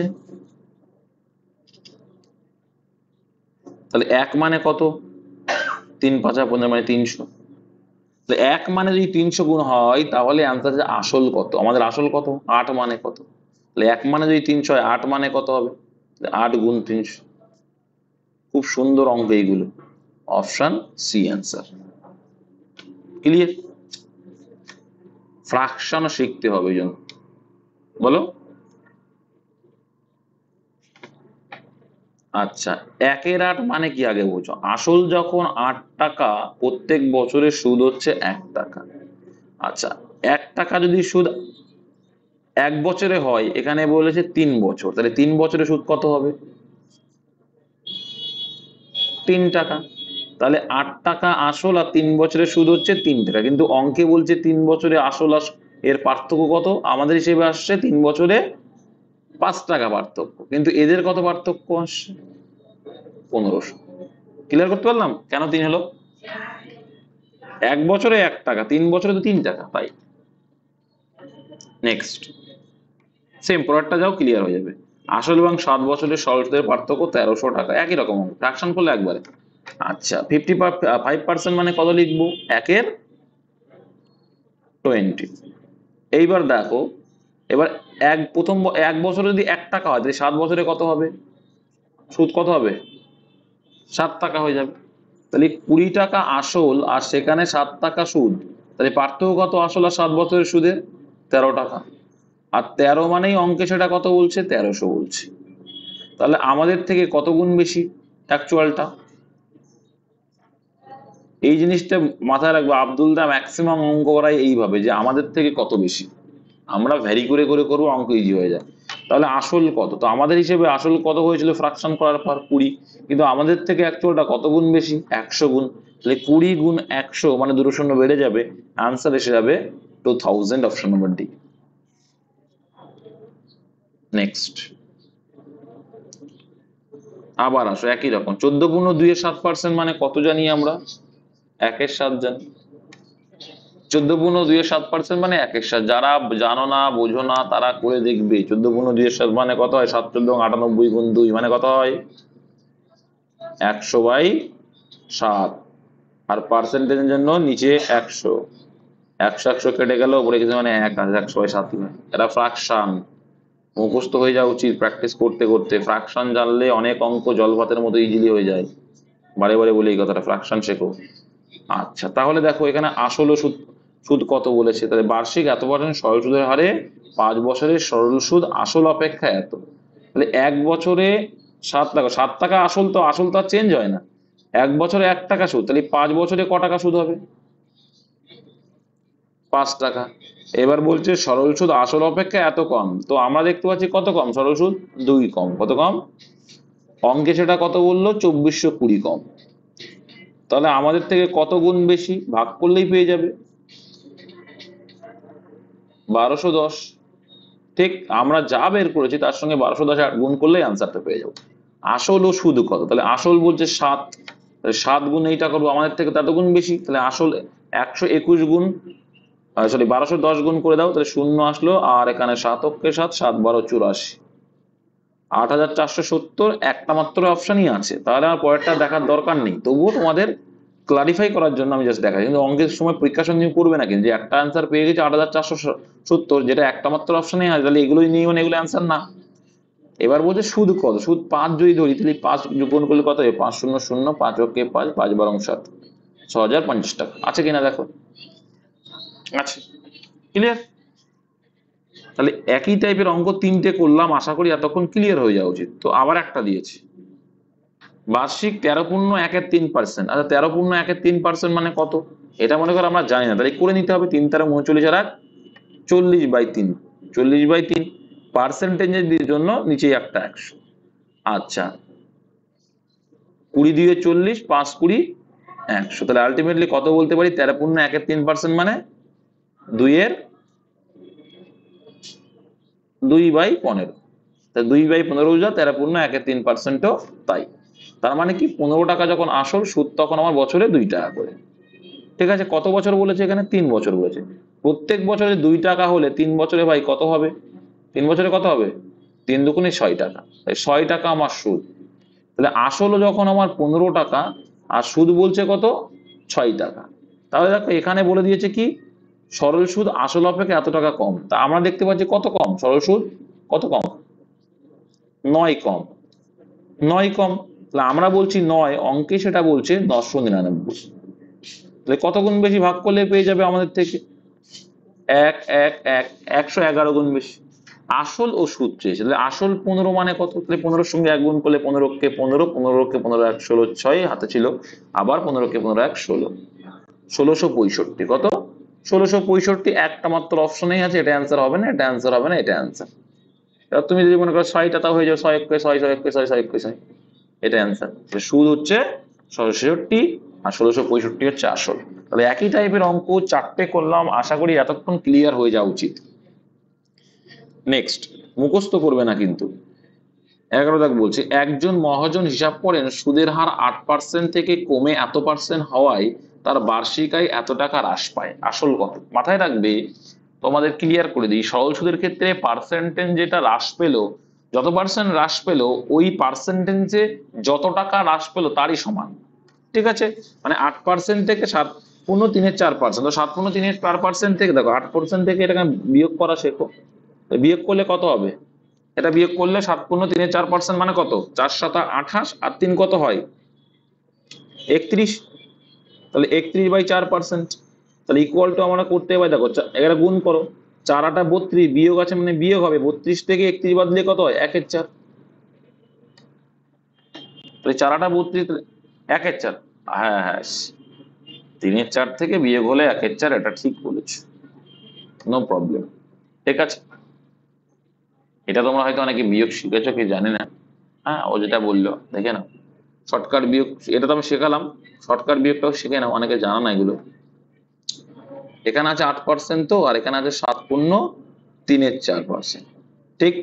তাহলে 1 মানে কত 3 5 15 মানে 300, তো 1 মানে যদি 300 গুণ হয় তাহলে অ্যান্সার যে আসল কত, আমাদের আসল কত 8 মানে কত, তাহলে 1 মানে যদি 300 হয় 8 মানে কত হবে 8 গুণ 300। খুব সুন্দর অঙ্ক এইগুলো, option C answer. Clear? Fraction শিখতে হবে এই জন্য, বলো। আচ্ছা 1/8 মানে কি আগে বোঝো, আসল যখন 8 টাকা, প্রত্যেক বছরের সুদ হচ্ছে 1 টাকা। আচ্ছা 1 টাকা যদি সুদ 1 বছরে হয়, এখানে বলেছে 3 বছর, তাহলে 3 বছরে সুদ কত হবে 3 টাকা। তাহলে 8 টাকা আসল আর 3 বছরের সুদ হচ্ছে 3 টাকা, কিন্তু অঙ্কে বলছে 3 বছরে আসল আর এর পার্থক্য কত, আমাদের হিসেবে আসছে 3 বছরে 5 টাকা পার্থক্য, কিন্তু এদের কত পার্থক্য আসছে 1500। ক্লিয়ার করতে পারলাম কেন 3 হলো, 1 বছরে 1 টাকা, 3 বছরে তো 3 টাকা, তাই। নেক্সট সেম পরেরটা যাও, ক্লিয়ার হয়ে যাবে। আসল এবং 7 বছরের সরল সুদের পার্থক্য 1300 টাকা, একই রকম ফ্র্যাকশন করলে একবারে। আচ্ছা 55% মানে কত লিখবো 1/20। এইবার দেখো, এবার প্রথম 1 বছরে যদি 1 টাকা হয়, তাহলে 7 বছরে কত হবে, সুদ কত হবে 7 টাকা হয়ে যাবে। তাহলে 20 টাকা আসল আর সেখানে 7 টাকা সুদ, তাহলে পার্থক্য কত আসল আর 7 বছরের সুদের 13 টাকা, আর 13 মানেই অঙ্কে সেটা কত বলছে 1300 বলছে। তাহলে আমাদের থেকে কত গুণ বেশি অ্যাকচুয়ালটা, এই জিনিসটা মাথায় রাখবো। আব্দুল দা ম্যাক্সিমাম অঙ্ক করাই এইভাবে, যে আমাদের থেকে কত বেশি, আমরা ভ্যারি করে করে করবো, অঙ্ক ইজি হয়ে যায়। তাহলে আসল কত, তো আমাদের হিসেবে আসল কত হয়েছিল ফ্র্যাকশন করার পর 20, কিন্তু আমাদের থেকে অ্যাকচুয়ালটা কত গুণ বেশি 100 গুণ, তাহলে 20 গুণ 100 মানে 2 শূন্য বেড়ে যাবে, আনসার এসে যাবে 2000, অপশন নম্বর ডি। নেক্সট আবার আসো একই রকম, 14/2 মানে কত জানি আমরা 1/7 জানি, 14/2 মানে 1/7, যারা জানো না বোঝো না তারা করে দেখবে। 14/2 মানে কত হয় 7 14 98 গুণ 2 মানে কত হয় 100/7, আর পার্সেন্টেজের জন্য নিচে 100, 100 কেটে গেল, উপরে কিছু মানে 1/7 নয়। এটা ফ্র্যাকশন মুখস্থ হয়ে যাওয়া উচিত প্র্যাকটিস করতে করতে। ফ্র্যাকশন জানলে অনেক অঙ্ক জল ভাতের মতো ইজিলি হয়ে যায়, বারে বারে বলি এই কথাটা, ফ্র্যাকশন শেখো। আচ্ছা তাহলে দেখো এখানে আসল ও সুদ, সুদ কত বলেছে, তাহলে বার্ষিক এত পার্সেন্ট সরল সুদের হারে 5 বছরের সরল সুদ আসল অপেক্ষা এত, তাহলে 1 বছরে 7 টাকা, 7 টাকা আসল, তো আসল তো আর চেঞ্জ হয় না, 1 বছরে 1 টাকা সুদ, তাহলে 5 বছরে ক টাকা সুদ হবে 5 টাকা। এবার বলছে সরল সুদ আসল অপেক্ষা এত কম, তো আমরা দেখতে পাচ্ছি কত কম সরল সুদ 2 কম, কত কম অঙ্কে সেটা কত বললো 2420 কম, তাহলে আমাদের থেকে কত গুণ বেশি, ভাগ করলেই পেয়ে যাবে 1210। ঠিক আমরা যা বের করেছি তার সঙ্গে 1210 গুণ করলেই আনসারটা পেয়ে যাবো। আসল ও সুদ কত, তাহলে আসল বলছে 7, 7 গুণ এইটা করবো, আমাদের থেকে তত গুণ বেশি, তাহলে আসল 121 গুণ, সরি 1210 গুণ করে দাও, তাহলে শূন্য আসলো, আর এখানে 7 অক্ষে 7, 7 12 84, 8470 একটা মাত্র অপশনই আছে, তাহলে আমার পরেরটা দেখার দরকার নেই, তবুও তোমাদের ক্লারিফাই করার জন্য আমি জাস্ট দেখাই। কিন্তু অঙ্কের সময় পরীক্ষার সঙ্গে করবে না, কিন্তু যে একটা অ্যান্সার পেয়ে গেছে 8470, যেটা একটা মাত্র অপশনে আছে, তাহলে এগুলোই নিয়ে মানে এগুলো অ্যান্সার না। এবার বলছে সুদ কত, সুদ 5 যদি ধরি, তাহলে 5 যোগ করলে কত হবে 5 0 0, 5 অক্ষে 5, 5 12 7, 6050 টাকা আছে কিনা দেখো। আচ্ছা, ক্লিয়ার? তাহলে একই টাইপের অঙ্ক তিনটে করলাম, আশা করি এতক্ষণ ক্লিয়ার হয়ে যাওয়া উচিত। তো আবার একটা দিয়েছি, বার্ষিক 13.1%। আচ্ছা 13.1% মানে কত, এটা মনে করো আমরা জানি না, তাহলে করে নিতে হবে 3×39 আর 40/3, 40/3 পার্সেন্টেজের জন্য নিচেই একটা 100। আচ্ছা 20 দিয়ে 40, 5 20 100, তাহলে আলটিমেটলি কত বলতে পারি, 13.1% মানে 2/15। 2/15 যা 13.1%ও তাই। তার মানে কি 15 টাকা যখন আসল, সুদ তখন আমার বছরে 2 টাকা করে। ঠিক আছে, কত বছর বলেছে এখানে, 3 বছর বলেছে। প্রত্যেক বছরে 2 টাকা হলে 3 বছরে ভাই কত হবে, 3 বছরে কত হবে, 3 দুগুণে 6 টাকা, তাই 6 টাকা আমার সুদ। তাহলে আসলও যখন আমার 15 টাকা আর সুদ বলছে কত, 6 টাকা। তাহলে দেখো এখানে বলে দিয়েছে কি, সরল সুদ আসল অপেক্ষা এত টাকা কম। তা আমরা দেখতে পাচ্ছি কত কম, সরল সুদ কত কম, 9 কম, 9 কম। তাহলে আমরা বলছি 9, অঙ্কে সেটা বলছে 999। তাহলে কত গুণ বেশি ভাগ করলে পেয়ে যাবে আমাদের থেকে, 111 গুণ বেশি। আসল ও সুদ চেয়েছে, তাহলে আসল 15 মানে কত, তাহলে 15 সঙ্গে 1 গুণ করলে 15 কে 15, 15 কে 15 1 16, 6 হাতে ছিল, আবার 15 কে 15 1 16, 1665। কত, 1665। একটা মাত্র অপশনেই আছে, এটা অ্যান্সার হবে না, এটা অ্যান্সার হবে না, এটা অ্যান্সার। এবার তুমি যদি মনে করো 6টা, তাও হয়ে যাবে 6 1 6 6 1 6 6 1 6, এটা অ্যান্সার। সুদ হচ্ছে 666 আর 1665 হচ্ছে আসল। তাহলে একই টাইপের অঙ্ক 4টে করলাম, আশা করি এতক্ষণ ক্লিয়ার হয়ে যাওয়া উচিত। নেক্সট, মুখস্থ করবে না কিন্তু। 11 দাগ বলছে, একজন মহাজন হিসাব করেন সুদের হার 8% থেকে কমে এত পার্সেন্ট হওয়ায় তার বার্ষিক আয় এত টাকা হ্রাস পায়। আসল কত, মাথায় রাখবে। তোমাদের ক্লিয়ার করে দিই, সরল সুদের ক্ষেত্রে পার্সেন্টেজ যেটা হ্রাস পেলো, যত পার্সেন্ট হ্রাস পেলো ওই পার্সেন্টেজে যত টাকা হ্রাস পেলো তারই সমান। ঠিক আছে, মানে 8% থেকে 7.34%, তো 7.34% থেকে দেখো 8% থেকে এটাকে বিয়োগ করা শেখো। বিয়োগ করলে কত হবে, এটা বিয়োগ করলে 7.34% মানে কত, 4 7 28 আর 3 কত হয়, 31। তাহলে 31/4%, তাহলে ইকুয়াল টু আমরা করতে হবে, দেখো এখানে গুণ করো, 4 8 32, বিয়োগ আছে মানে বিয়োগ হবে, 32 থেকে 31 বাদ দিলে কত হয়, 1/4। তাহলে 4 8 32, 1/4। হ্যাঁ হ্যাঁ, 3/4 থেকে বিয়োগ হলে 1/4, এটা ঠিক বলেছো, নো প্রবলেম। ঠিক আছে, এটা তোমরা হয়তো অনেকে বিয়োগ শিখেছো কি জানি না। হ্যাঁ, ও যেটা বললো দেখে নাও, শর্টকাট বিয়োগ, এটা তো আমি শেখালাম, শর্টকাট বিয়োগটাও শিখে নাও, অনেকে জানা না এগুলো। এখানে আছে 8%, তো আর এখানে আছে 7.34%। ঠিক,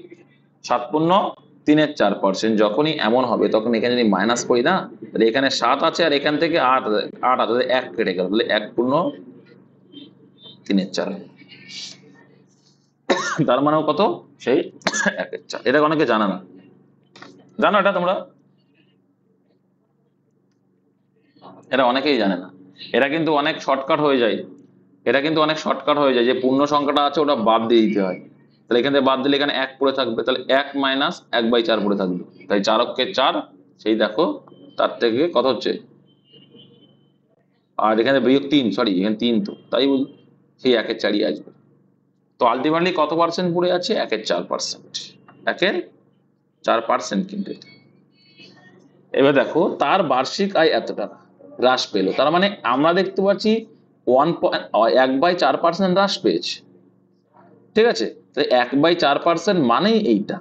7.34%। যখনই এমন হবে তখন এখানে যদি মাইনাস করি না, তাহলে এখানে 7 আছে আর এখান থেকে 8 8 আছে, 1 কেটে গেল, তাহলে 1.34। তার মানেও কত, সেই 1/4। এটা অনেকে জানা না, জানো এটা তোমরা, এটা অনেকেই জানে না। এটা কিন্তু অনেক শর্টকাট হয়ে যায়, এটা কিন্তু অনেক শর্টকাট হয়ে যায়, যে পূর্ণ সংখ্যাটা আছে ওটা বাদ দিয়ে দিতে হয়। তাহলে এখান থেকে বাদ দিলে এখানে 1 পড়ে থাকবে, তাহলে 1 মাইনাস 1/4 পড়ে থাকবে, তাই 4 অক্ষে 4, সেই দেখো তার থেকে কত হচ্ছে, আর এখানে বিয়োগ 3, সরি এখানে 3, তো তাই বলি সেই 1/4ই আসবে। তো আলটিমেটলি কত পার্সেন্ট পড়ে আছে, 1/4%, 1/4% কিন্তু এটা। এবার দেখো তার বার্ষিক আয় এত টাকা হ্রাস পেলো, তার মানে আমরা দেখতে পাচ্ছি 1/4% হ্রাস পেয়েছে। ঠিক আছে, তাই 1/4% মানেই এইটা।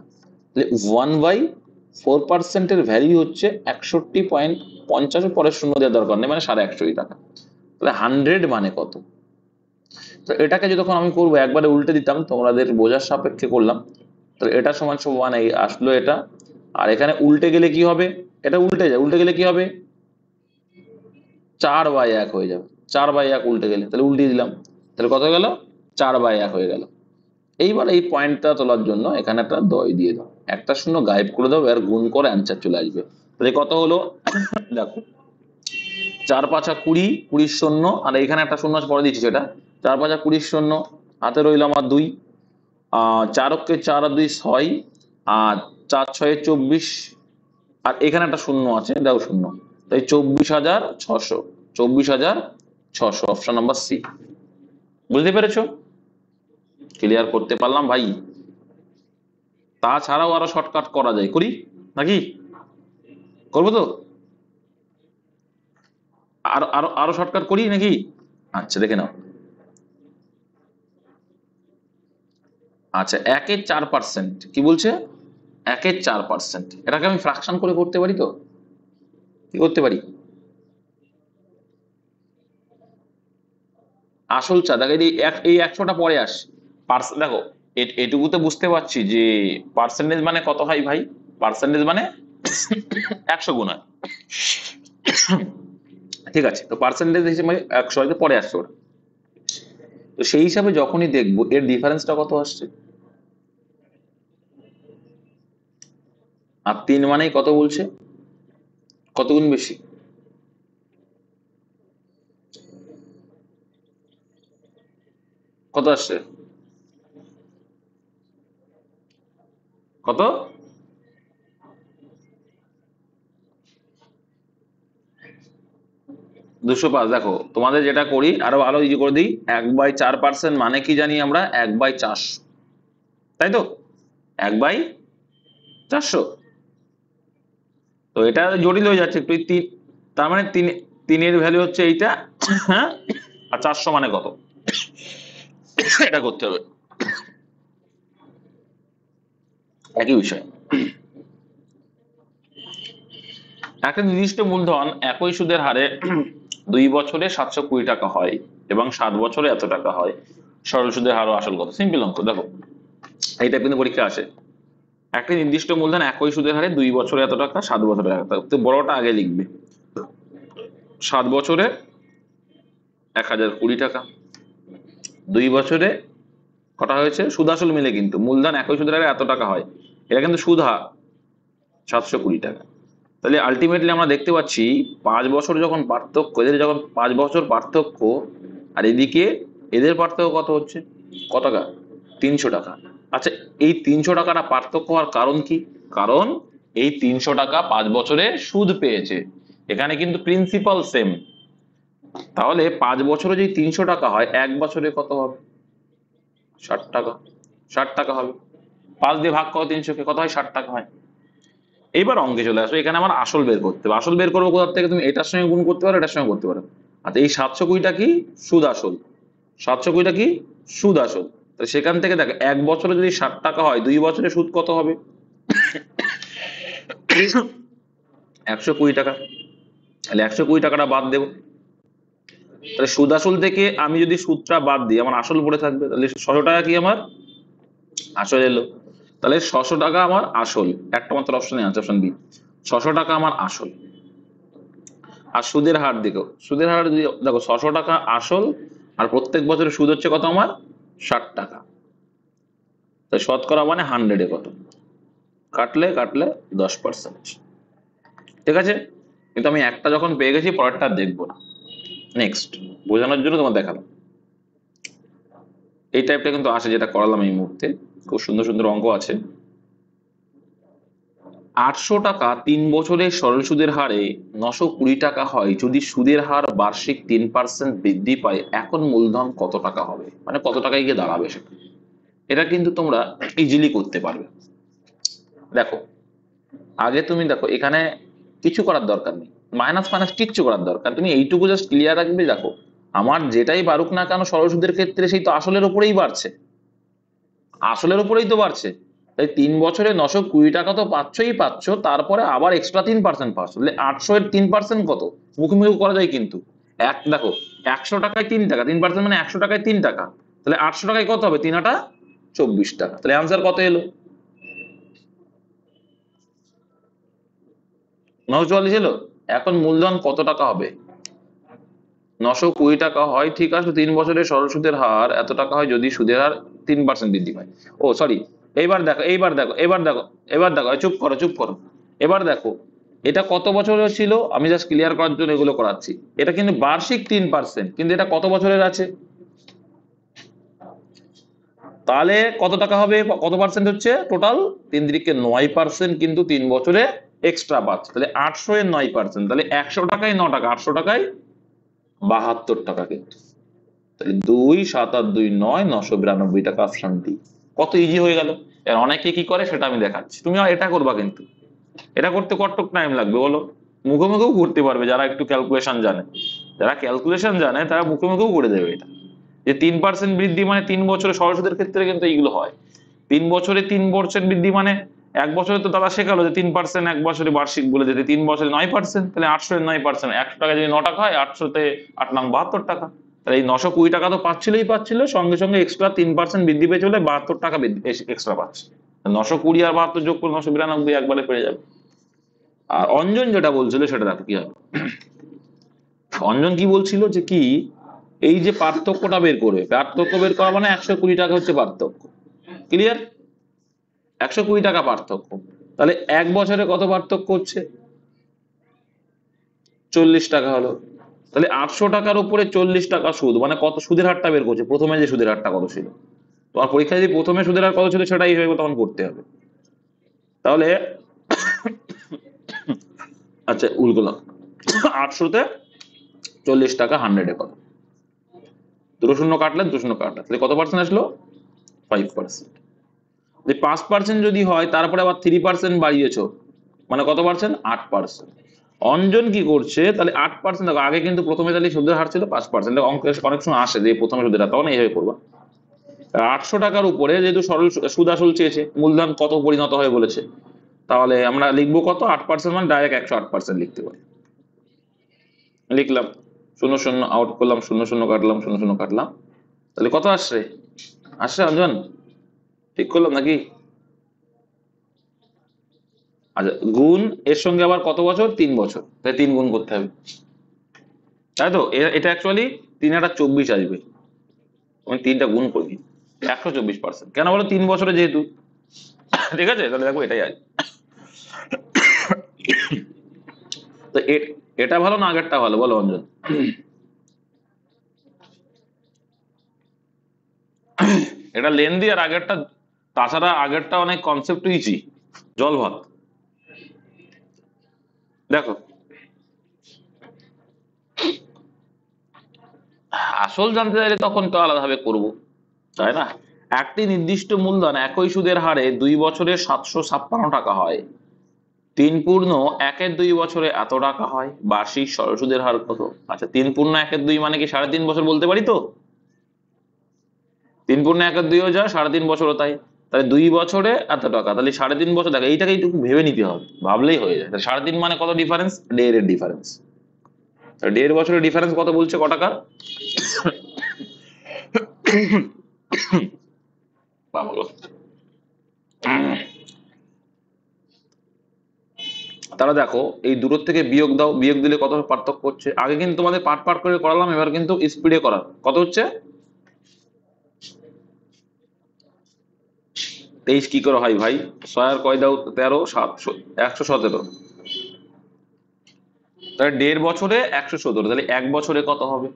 1/4% এর ভ্যালু হচ্ছে 61.50, পরে শূন্য দেওয়ার দরকার নেই, মানে 150 টাকা। তাহলে 100 মানে কত, তো এটাকে যখন আমি করবো একবারে উল্টে দিতাম, তোমাদের বোঝার সাপেক্ষে করলাম। তো এটা সমান সমান এই আসলো এটা, আর এখানে উল্টে গেলে কি হবে, এটা উল্টে যায়, উল্টে গেলে কি হবে, 4/1 হয়ে যাবে, 4/1 উল্টে গেলে, তাহলে উল্টে দিলাম, তাহলে কত গেল, 4/1 হয়ে গেল। এইবার এই পয়েন্টটা তোলার জন্য এখানে একটা দয় দিয়ে দাও, একটা শূন্য গায়েব করে দাও, আর গুণ করে অ্যান্সার চলে আসবে। তাহলে কত হলো, দেখো 4 5 20, 20 শূন্য, আর এখানে একটা শূন্য পরে দিচ্ছি, সেটা 4 5 20 শূন্য, হাতে রইল আমার 2, 4 অক্ষে 4 আর 2 6, আর 4 6 24, আর এখানে একটা শূন্য আছে, দেখো শূন্য, তাই 24,600, 24,600, অপশন নাম্বার সি। বুঝতে পেরেছো? ক্লিয়ার করতে পারলাম ভাই? তাছাড়াও আরো শর্টকাট করা যায়, করি নাকি? করবো তো? আরো আরো আরো শর্টকাট করি নাকি? আচ্ছা দেখে নাও। আচ্ছা, 1/4%, কি বলছে? 1/4%, এটাকে আমি ফ্রাকশন করে করতে পারি তো? কি করতে পারি? আসল চাঁদা এই 100টা পরে আসে। দেখো, এটুকু তো বুঝতে পারছি যে পার্সেন্টেজ মানে কত হয় ভাই? পার্সেন্টেজ মানে 100 গুণ হয়। ঠিক আছে, তো পার্সেন্টেজ হিসেবে 100 হয়তো পরে আসছে ওটা। তো সেই হিসাবে যখনই দেখবো এর ডিফারেন্সটা কত আসছে, আর 3 মানেই কত বলছে, কত গুণ বেশি? কত আসছে? কত? 205। দেখো তোমাদের যেটা করি আরো ভালো ইজি করে দিই, 1/4% মানে কি জানি আমরা? 1/400, তাই তো? 1/400। তো এটা জটিল হয়ে যাচ্ছে একটু। তার মানে তিনের ভ্যালু হচ্ছে এইটা, হ্যাঁ, আর 400 মানে কত, এটা করতে হবে। একই বিষয়। একটা নির্দিষ্ট মূলধন একই সুদের হারে 2 বছরে 720 টাকা হয় এবং 7 বছরে এত টাকা হয়, সরল সুদের হার ও আসল কত? সিম্পল অঙ্ক। দেখো এইটা কিন্তু পরীক্ষা আসে। একটা নির্দিষ্ট মূলধন একই সুদের হারে 2 বছরে এত টাকা, 7 বছরে এত টাকা। তো বড়টা আগে লিখবে, 7 বছরে 1020 টাকা, 2 বছরে কটা হয়েছে, সুদ আসল মিলে কিন্তু মূলধন একই সুদের হারে এত টাকা হয়, এটা কিন্তু সুদ হার 720 টাকা। তাহলে আলটিমেটলি আমরা দেখতে পাচ্ছি 5 বছর যখন পার্থক্য, এদের যখন 5 বছর পার্থক্য, আর এদিকে এদের পার্থক্য কত হচ্ছে, কত টাকা? 300 টাকা। আচ্ছা, এই 300 টাকাটা পার্থক্য হওয়ার কারণ কি? কারণ এই 300 টাকা 5 বছরে সুদ পেয়েছে, এখানে কিন্তু প্রিন্সিপাল সেম। তাহলে 5 বছরে যদি 300 টাকা হয়, 1 বছরে কত হবে? 60 টাকা। 60 টাকা হবে। 5 দিয়ে ভাগ করো 300-কে, কত হয়? 60 টাকা হয়। এইবার অঙ্কে চলে আসো, এখানে আমার আসল বের করতে হবে। আসল বের করবো কোথা থেকে? তুমি এটার সঙ্গে গুণ করতে পারো, এটার সঙ্গে করতে পারো। আচ্ছা, এই 720টা কি? সুদ আসল। 720টা কি? সুদ আসল। তো সেখান থেকে দেখো 1 বছরে যদি 60 টাকা হয়, 2 বছরে সুদ কত হবে? 120 টাকা। তাহলে 120 টাকাটা বাদ দেবো। তাহলে সুদ আসল থেকে আমি যদি সুদটা বাদ দিই, আমার আসল পড়ে থাকবে। তাহলে 600 টাকা কি আমার আসল এলো। তাহলে 600 টাকা আমার আসল, একটা মাত্র অপশন আছে, অপশন বি। 600 টাকা আমার আসল। আর সুদের হার দেখো, সুদের হার যদি দেখো 600 টাকা আসল, আর প্রত্যেক বছরে সুদ হচ্ছে কত আমার? 60 টাকা। তাই শতকরা মানে 100-এ কত? কাটলে কাটলে 10%। ঠিক আছে, কিন্তু আমি একটা যখন পেয়ে গেছি, পরেরটা আর দেখবো না। নেক্সট, বোঝানোর জন্য তোমার দেখালাম। এই টাইপটা কিন্তু আসে, যেটা করালাম এই মুহূর্তে। খুব সুন্দর সুন্দর অঙ্ক আছে। 800 টাকা 3 বছরের সরল সুদের হারে 920 টাকা হয় যদি সুদের হার বার্ষিক 3% বৃদ্ধি পায়, এখন মূলধন কত টাকা হবে, মানে কত টাকায় গিয়ে দাঁড়াবে সেটা। এটা কিন্তু তোমরা ইজিলি করতে পারবে। দেখো, আগে তুমি দেখো এখানে কিছু করার দরকার নেই, মাইনাস ফাইনাস কিচ্ছু করার দরকার, তুমি এইটুকু জাস্ট ক্লিয়ার রাখবে। দেখো, আমার যেটাই বাড়ুক না কেন সরল সুদের ক্ষেত্রে, সেই তো আসলের উপরেই বাড়ছে, আসলের উপরেই তো বাড়ছে। তাই 3 বছরে 920 টাকা তো পাচ্ছই পাচ্ছ, তারপরে আবার এক্সট্রা 3% পাচ্ছ। তাহলে 800 এর 3% কত? মুখোমুখি করা যায় কিন্তু। দেখো, 100 টাকায় 3 টাকা, 3% মানে 100 টাকায় 3 টাকা। তাহলে 800 টাকায় কত হবে? 3 8 24 টাকা। তাহলে আনসার কত এলো? 944 এলো। এখন মূলধন কত টাকা হবে? 920 টাকা হয়, ঠিক আছে। 3 বছরের সরল সুদের হার এত টাকা হয় যদি সুদের হার 3% বৃদ্ধি পায়। ও সরি, এইবার দেখো, এবার দেখো, চুপ করো চুপ করো। এবার দেখো, এটা কত বছরের ছিল? আমি জাস্ট ক্লিয়ার করার জন্য এগুলো করাচ্ছি। এটা কিন্তু বার্ষিক 3%, কিন্তু এটা কত বছরের আছে? তাহলে কত টাকা হবে, কত পার্সেন্ট হচ্ছে টোটাল? 3 × 9%, কিন্তু 3 বছরে এক্সট্রা পাচ্ছে। তাহলে 800 এর 9%, তাহলে 100 টাকায় 9 টাকা, 800 টাকায় 72 টাকা কিন্তু। তাহলে 2 7 আর 2 9, 992 টাকা অপশন ডি। কত ইজি হয়ে গেল। এর অনেকে কি করে সেটা আমি দেখাচ্ছি, তুমি এটা করবা, কিন্তু এটা করতে কতটুকু টাইম লাগবে বলো? মুখে মুখেও করতে পারবে যারা একটু ক্যালকুলেশন জানে, যারা ক্যালকুলেশন জানে তারা মুখে মুখেও করে দেবে এটা। যে 3% বৃদ্ধি মানে 3 বছরে, সরল সুদের ক্ষেত্রে কিন্তু এইগুলো হয়। 3 বছরে 3% বৃদ্ধি মানে 1 বছরে তো তারা শেখালো যে 3% 1 বছরে বার্ষিক বলে দিতে, 3 বছরে 9%, তাহলে 800 এর 9%, 100 টাকা যদি 9 টাকা হয়, 800-তে 8 নং 72 টাকা। তাহলে এই 920 টাকা তো পাচ্ছিল, সঙ্গে সঙ্গে এক্সট্রা 3% বৃদ্ধি পেয়ে চলে 72 টাকা এক্সট্রা পাচ্ছে। 920 আর 72 যোগ করে 992 একবারে পেয়ে যাবে। আর অঞ্জন যেটা বলছিল সেটা দেখো কি হবে। অঞ্জন কি বলছিল যে কি, এই যে পার্থক্যটা বের করবে, পার্থক্য বের করা মানে 120 টাকা হচ্ছে পার্থক্য। ক্লিয়ার? 120 টাকা পার্থক্য। তাহলে 1 বছরে কত পার্থক্য হচ্ছে? 40 টাকা হলো। তাহলে 800 টাকার উপরে 40 টাকা সুদ মানে কত, সুদের হারটা বের করছে। প্রথমে যে সুদের হারটা কত ছিল, তোমার পরীক্ষায় যদি প্রথমে সুদের হার কত ছিল সেটাই হয়ে তখন করতে হবে। তাহলে আচ্ছা উল্টোলাম, 800-তে 40 টাকা 100-এ কত, দুটো শূন্য কাটলে তাহলে কত পার্সেন্ট আসলো? 5%। 5% যদি হয় তারপরে আবার 3% বাড়িয়েছো, মানে কত পার্সেন্ট? 8%। অঞ্জন কি করছে, তাহলে 8%, দেখো আগে কিন্তু প্রথমে তাহলে সুদের হার ছিল 5%, অঙ্ক অনেক সময় আসে যে প্রথমে সুদের হার, তখন এইভাবে করবা। 800 টাকার উপরে যেহেতু সরল সুদ আসল চেয়েছে, মূলধন কত পরিণত হয় বলেছে, তাহলে আমরা লিখবো কত? 8% মানে ডাইরেক্ট 108% লিখতে পারি। লিখলাম, শূন্য শূন্য আউট করলাম, শূন্য শূন্য কাটলাম, শূন্য শূন্য কাটলাম, তাহলে কত আসছে? অঞ্জন ঠিক করলাম নাকি? আচ্ছা, গুণ এর সঙ্গে আবার কত বছর? 3 বছর, তাই 3 গুণ করতে হবে, তাই তো? এটা অ্যাকচুয়ালি 3 আর 24 আসবে, আমি 3টা গুণ করি, 124%। কেন বলো? 3 বছরে যেহেতু। ঠিক আছে, তাহলে দেখো এটাই আছে। তো এটা ভালো না আগেরটা ভালো বলো অঞ্জন? এটা লেন্দি আর আগেরটা, তাছাড়া আগেরটা অনেক কনসেপ্ট ইজি, জল ভাত। দেখো আসল জানতে চাইলে তখন তো আলাদাভাবে করবো, তাই না? একটি নির্দিষ্ট মূলধন একই সুদের হারে 2 বছরে 756 টাকা হয়, 3 পূর্ণ 1-এর 2 বছরে এত টাকা হয়, বার্ষিক সরল সুদের হার কত? আচ্ছা 3 পূর্ণ 1-এর 2 মানে কি 3.5 বছর বলতে পারি তো? 3 পূর্ণ 1-এর 2 যা 3.5 বছরও তাই। তাহলে 2 বছরে এত টাকা, তাহলে 3.5 বছর, দেখো এইটাকে একটু ভেবে নিতে হবে, ভাবলেই হয়ে যায়। 3.5 মানে কত ডিফারেন্স? 1.5-এর ডিফারেন্স। 1.5 বছরের ডিফারেন্স কত বলছে, ক টাকা? তাহলে দেখো এই দূর থেকে বিয়োগ দাও, বিয়োগ দিলে কত পার্থক্য হচ্ছে। আগে কিন্তু তোমাদের পার্ট পার্ট করে করালাম, এবার কিন্তু স্পিডে করার। কত হচ্ছে? 23 কি করে হয় ভাই? 6 আর কয় দাও? 13, 7, 117। তাহলে 1.5 বছরে 117, তাহলে 1 বছরে কত হবে?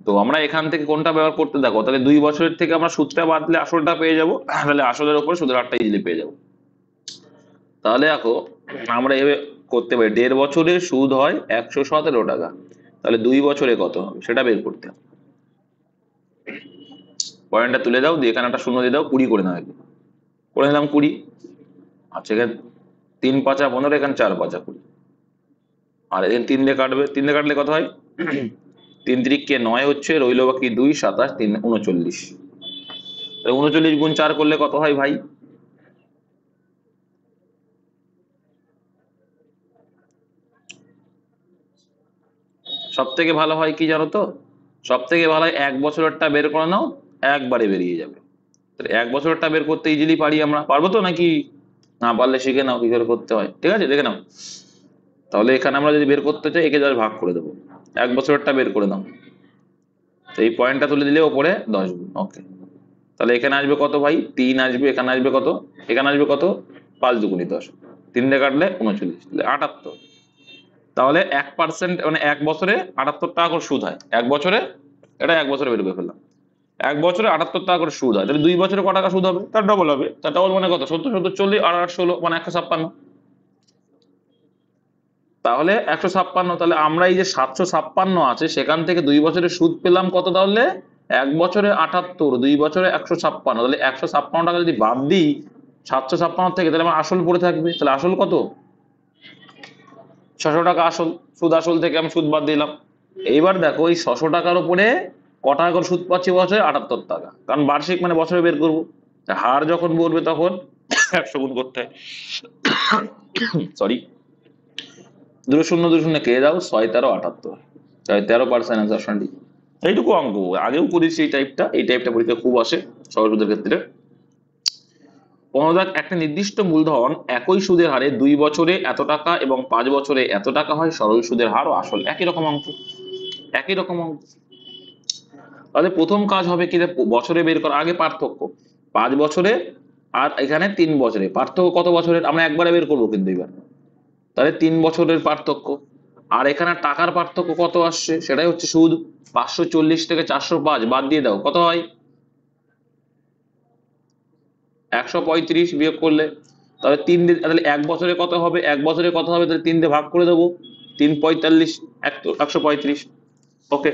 তো আমরা এখান থেকে কোনটা ব্যবহার করতে, দেখো তাহলে 2 বছরের থেকে আমরা সুদটা বাদ দিলে আসলটা পেয়ে যাবো, তাহলে আসলের উপরে সুদের হারটা ইজিলি পেয়ে যাবো। তাহলে দেখো আমরা এভাবে করতে পারি, 1.5 বছরে সুদ হয় 117 টাকা, তাহলে 2 বছরে কত হবে সেটা বের করতে হবে। পয়েন্টটা তুলে দাও, দিয়ে এখানে একটা শূন্য দিয়ে দাও, 20 করে নাও, করে নিলাম 20। আচ্ছা এখানে 3 5 15, এখানে 4 5 20, আর এখানে 3 দিয়ে কাটবে, 3 দিয়ে কাটলে কত হয়? 3 3 9 হচ্ছে, রইল বাকি 2 27 3 39। 39 গুণ 4 করলে কত হয় ভাই? সব থেকে ভালো হয় কি জানো তো? সব থেকে ভালো হয় 1 বছরেরটা বের করে নাও, একবারে বেরিয়ে যাবে। 1 বছরেরটা বের করতে ইজিলি পারি আমরা, পারবো তো নাকি? না পারলে শিখে নাও কি করে করতে হয়, ঠিক আছে দেখে নাও। তাহলে এখানে আমরা যদি বের করতে চাই, একে জাস্ট ভাগ করে দেবো, 1 বছরেরটা বের করে নাও, এই পয়েন্টটা তুলে দিলে ওপরে 10 গুণ। ওকে, তাহলে এখানে আসবে কত ভাই? 3 আসবে, এখানে আসবে কত? এখানে আসবে কত? 5 2 10, 3 দিয়ে কাটলে 39, 78। তাহলে 1% মানে 1 বছরে 78 টাকা করে সুদ হয় 1 বছরে, এটা 1 বছরে বের করে ফেললাম। 1 বছরে 78 টাকা করে সুদ হয়, তাহলে 2 বছরে ক টাকা সুদ হবে? তার ডবল হবে। তার ডবল মানে কত? 70 70 40 আর 8 16 মানে 156। তাহলে 156, তাহলে আমরা এই যে 756 আছে সেখান থেকে 2 বছরের সুদ পেলাম কত, তাহলে 1 বছরে 78, 2 বছরে 156, তাহলে 156 টাকা যদি বাদ দিই 756 থেকে, তাহলে আমার আসল পড়ে থাকবে। তাহলে আসল কত, 600 টাকা আসল। সুদ আসল থেকে আমি সুদ বাদ দিলাম। এইবার দেখো এই 600 টাকার উপরে ক টাকা করে সুদ পাচ্ছি বছরে, 78 টাকা, কারণ বার্ষিক মানে বছরে বের করবো। হার যখন বলবে তখন 100 গুণ করতে হয়। সরি, 2 শূন্য 2 শূন্য কে দাও, 6 13 78, 13% অ্যান্সার অপশন ডি। এইটুকু অঙ্ক আগেও করেছি, এই টাইপটা পরীক্ষা খুব আসে সহজ সুদের ক্ষেত্রে। 15 একটা নির্দিষ্ট মূলধন একই সুদের হারে 2 বছরে এত টাকা এবং 5 বছরে এত টাকা হয়, সরল সুদের হার ও আসল একই রকম অঙ্ক, একই রকম অঙ্ক। তাহলে প্রথম কাজ হবে কি, বছরে বের করা, আগে পার্থক্য 5 বছরে আর এখানে 3 বছরে, পার্থক্য কত বছরের আমরা একবারে বের করবো কিন্তু এবার, তাহলে 3 বছরের পার্থক্য। আর এখানে টাকার পার্থক্য কত আসছে, সেটাই হচ্ছে সুদ। 540 থেকে 405 বাদ দিয়ে দাও, কত হয় 135 বিয়োগ করলে, তাহলে 3 দিয়ে, তাহলে 1 বছরে কত হবে, 1 বছরে কত হবে, তাহলে 3 দিয়ে ভাগ করে দেবো, 3 45 135। ওকে,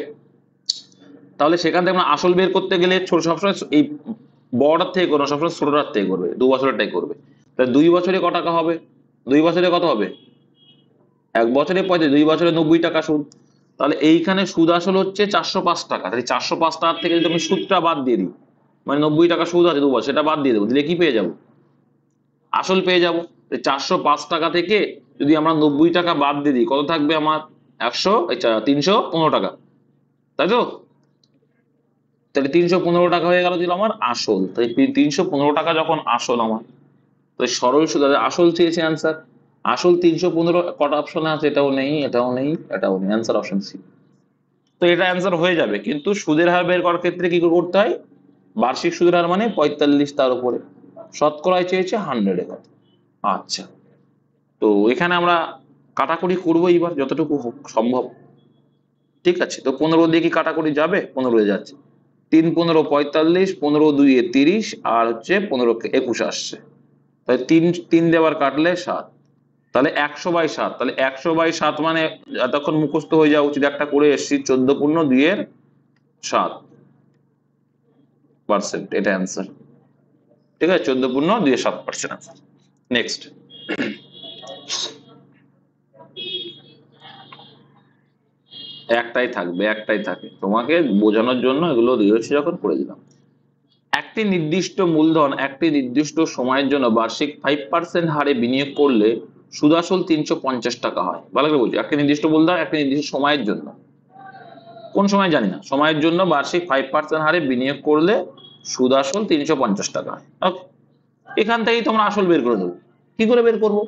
তাহলে সেখান থেকে আমরা আসল বের করতে গেলে ছোট সবসময় এই বড়টার থেকে করবে, সবসময় ছোটটার থেকে করবে, 2 বছরেরটাই করবে। তাহলে 2 বছরে ক টাকা হবে, 2 বছরে কত হবে, 1 বছরে 35, 2 বছরে 90 টাকা সুদ। তাহলে এইখানে সুদ আসল হচ্ছে 405 টাকা, তাহলে 405 টাকার থেকে যদি আমি সুদটা বাদ দিয়ে দিই, মানে 90 টাকা সুদ আছে 2 বছর, সেটা বাদ দিয়ে দেবো, দিলে কি পেয়ে যাবো, আসল পেয়ে যাবো। 405 টাকা থেকে যদি আমরা 90 টাকা বাদ দিয়ে দিই, কত থাকবে আমার 315 টাকা, তাই তো। তাহলে 315 টাকা হয়ে গেল, দিল আমার আসল। তাই 315 টাকা যখন আসল আমার, তো সরল সুদ আসল চেয়েছে অ্যান্সার, আসল 315, কটা অপশনে আছে, এটাও নেই, এটাও নেই, এটাও নেই, অ্যান্সার অপশন সি। তো এটা অ্যান্সার হয়ে যাবে, কিন্তু সুদের হার বের করার ক্ষেত্রে কি করতে হয়, বার্ষিক সুদের হার মানে 45 তার উপরে, শতকরায় চেয়েছে 100 কত। আচ্ছা, তো এখানে আমরা কাটাকুটি করবো এবার যতটুকু সম্ভব। ঠিক আছে, তো 15 দিয়ে কি কাটাকুটি যাবে, 15 যাচ্ছে, 3 15 45, 15 2 30, আর হচ্ছে 15 21 আসছে, তাহলে 3 দেওয়ার কাটলে 7, তাহলে 100/7, তাহলে 100/7 মানে এতক্ষণ মুখস্থ হয়ে যাওয়া উচিত, একটা করে এসছি, 14 পূর্ণ 2/7%, এটা অ্যান্সার। ঠিক আছে, 14 পূর্ণ 2/7% অ্যান্সার। নেক্সট, একটাই থাকবে, একটাই থাকে, তোমাকে বোঝানোর জন্য এগুলো দিয়েছি যখন করে দিলাম। একটি নির্দিষ্ট মূলধন একটি নির্দিষ্ট সময়ের জন্য বার্ষিক 5% হারে বিনিয়োগ করলে সুদ আসল 350 টাকা হয়। ভালো করে বলছি, একটি নির্দিষ্ট মূলধন একটি নির্দিষ্ট সময়ের জন্য, কোন সময় জানি না, সময়ের জন্য বার্ষিক 5% হারে বিনিয়োগ করলে সুদ আসল 350 টাকা হয়। ওকে, এখান থেকেই তোমরা আসল বের করে দেবো। কি করে বের করবো,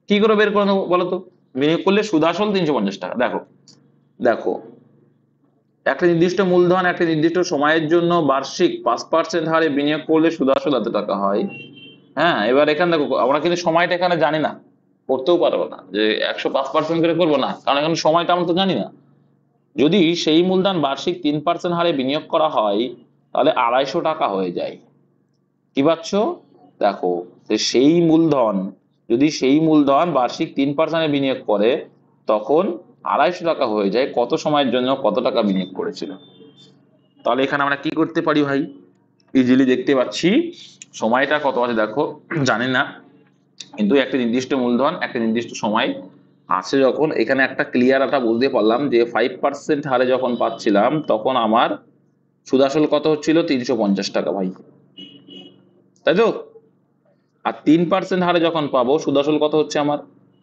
কি করে বের করে দেবো বলো তো, বিনিয়োগ করলে সুদ আসল 350 টাকা। দেখো দেখো, একটা নির্দিষ্ট মূলধন একটা নির্দিষ্ট সময়ের জন্য বার্ষিক 5% হারে বিনিয়োগ করলে সুদ আসল এত টাকা হয়। হ্যাঁ, এবার এখানে দেখো, আমরা কিন্তু সময়টা এখানে জানি না, করতেও পারবো না যে 105% করে করবো না, কারণ এখানে সময়টা আমরা তো জানি না। যদি সেই মূলধন বার্ষিক 3% হারে বিনিয়োগ করা হয়, তাহলে 250 টাকা হয়ে যায়। কি পাচ্ছ, দেখো, সেই মূলধন, যদি সেই মূলধন বার্ষিক 3% বিনিয়োগ করে, তখন 250 টাকা হয়ে যায় কত সময়ের জন্য, কত টাকা বিনিয়োগ করেছিল। তাহলে এখানে আমরা কি করতে পারি ভাই, ইজিলি দেখতে পাচ্ছি সময়টা কত আছে, দেখো জানি না, কিন্তু একটা নির্দিষ্ট মূলধন একটা নির্দিষ্ট সময় আছে, যখন এখানে একটা ক্লিয়ার একটা বুঝতে পারলাম যে 5% হারে যখন পাচ্ছিলাম, তখন আমার সুদ আসল কত হচ্ছিল 350 টাকা ভাই, তাই তো। আর 3% হারে যখন পাবো সুদ আসল কত হচ্ছে আমার,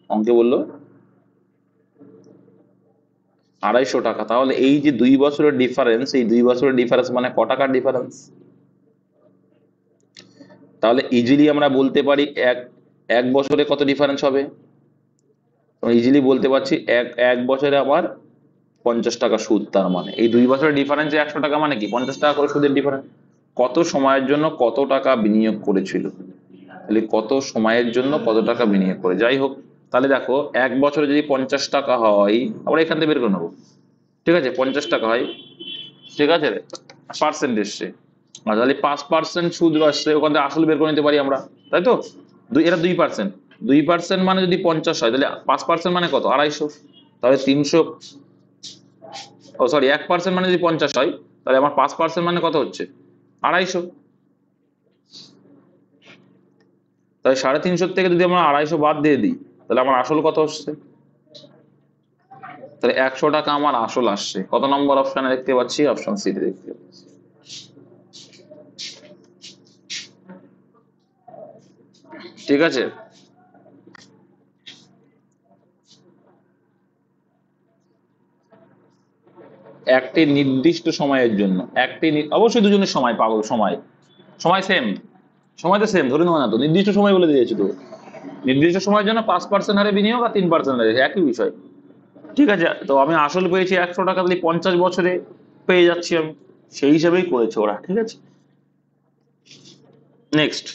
অঙ্কে বললো 250 টাকা। তাহলে এই যে 2 বছরের ডিফারেন্স, এই 2 বছরের ডিফারেন্স মানে ক টাকার ডিফারেন্স, তাহলে ইজিলি আমরা বলতে পারি এক বছরে কত ডিফারেন্স হবে, ইজিলি বলতে পারছি এক বছরে আবার 50 টাকা সুদ, তার মানে এই 2 বছরের ডিফারেন্স 100 টাকা, মানে কি 50 টাকা করে সুদের ডিফারেন্স। কত সময়ের জন্য কত টাকা বিনিয়োগ করেছিল, তাহলে কত সময়ের জন্য কত টাকা বিনিয়োগ করে, যাই হোক। তাহলে দেখো 1 বছরে যদি 50 টাকা হয়, আমরা এখান থেকে বের করে নেবো। ঠিক আছে, 50 টাকা হয়, ঠিক আছে, পার্সেন্ট এসছে, আর তাহলে 5% সুদ আসছে, ওখান থেকে আসল বের করে নিতে পারি আমরা, তাই তো। এটা 2%, 2% মানে যদি 50 হয় তাহলে 5% মানে কত? 250। তাহলে 300, ও সরি, 1% মানে যদি 50 হয় তাহলে আমার 5% মানে কত হচ্ছে? 250। তাহলে 350 থেকে যদি আমরা 250 বাদ দিয়ে দিই তাহলে আমার আসল কত হচ্ছে? তাহলে 100 টাকা আমার আসল আসছে। কত নম্বর অপশনে দেখতে পাচ্ছি? অপশন সি তে দেখতে পাচ্ছি। ঠিক আছে, একটি নির্দিষ্ট সময়ের জন্য, অবশ্যই দুজনের সময় পাবো, সময় সময় সেম, সময় তো সেম ধরে নেবো না তো, নির্দিষ্ট সময় বলে দিয়েছি তো। নির্দিষ্ট সময়ের জন্য 5% হারে বিনিয়োগ আর 3% হারে, একই বিষয়। ঠিক আছে, তো আমি আসল পেয়েছি 100 টাকা, তাহলে 50 বছরে পেয়ে যাচ্ছি আমি, সেই হিসাবেই করেছে ওরা। ঠিক আছে, নেক্সট।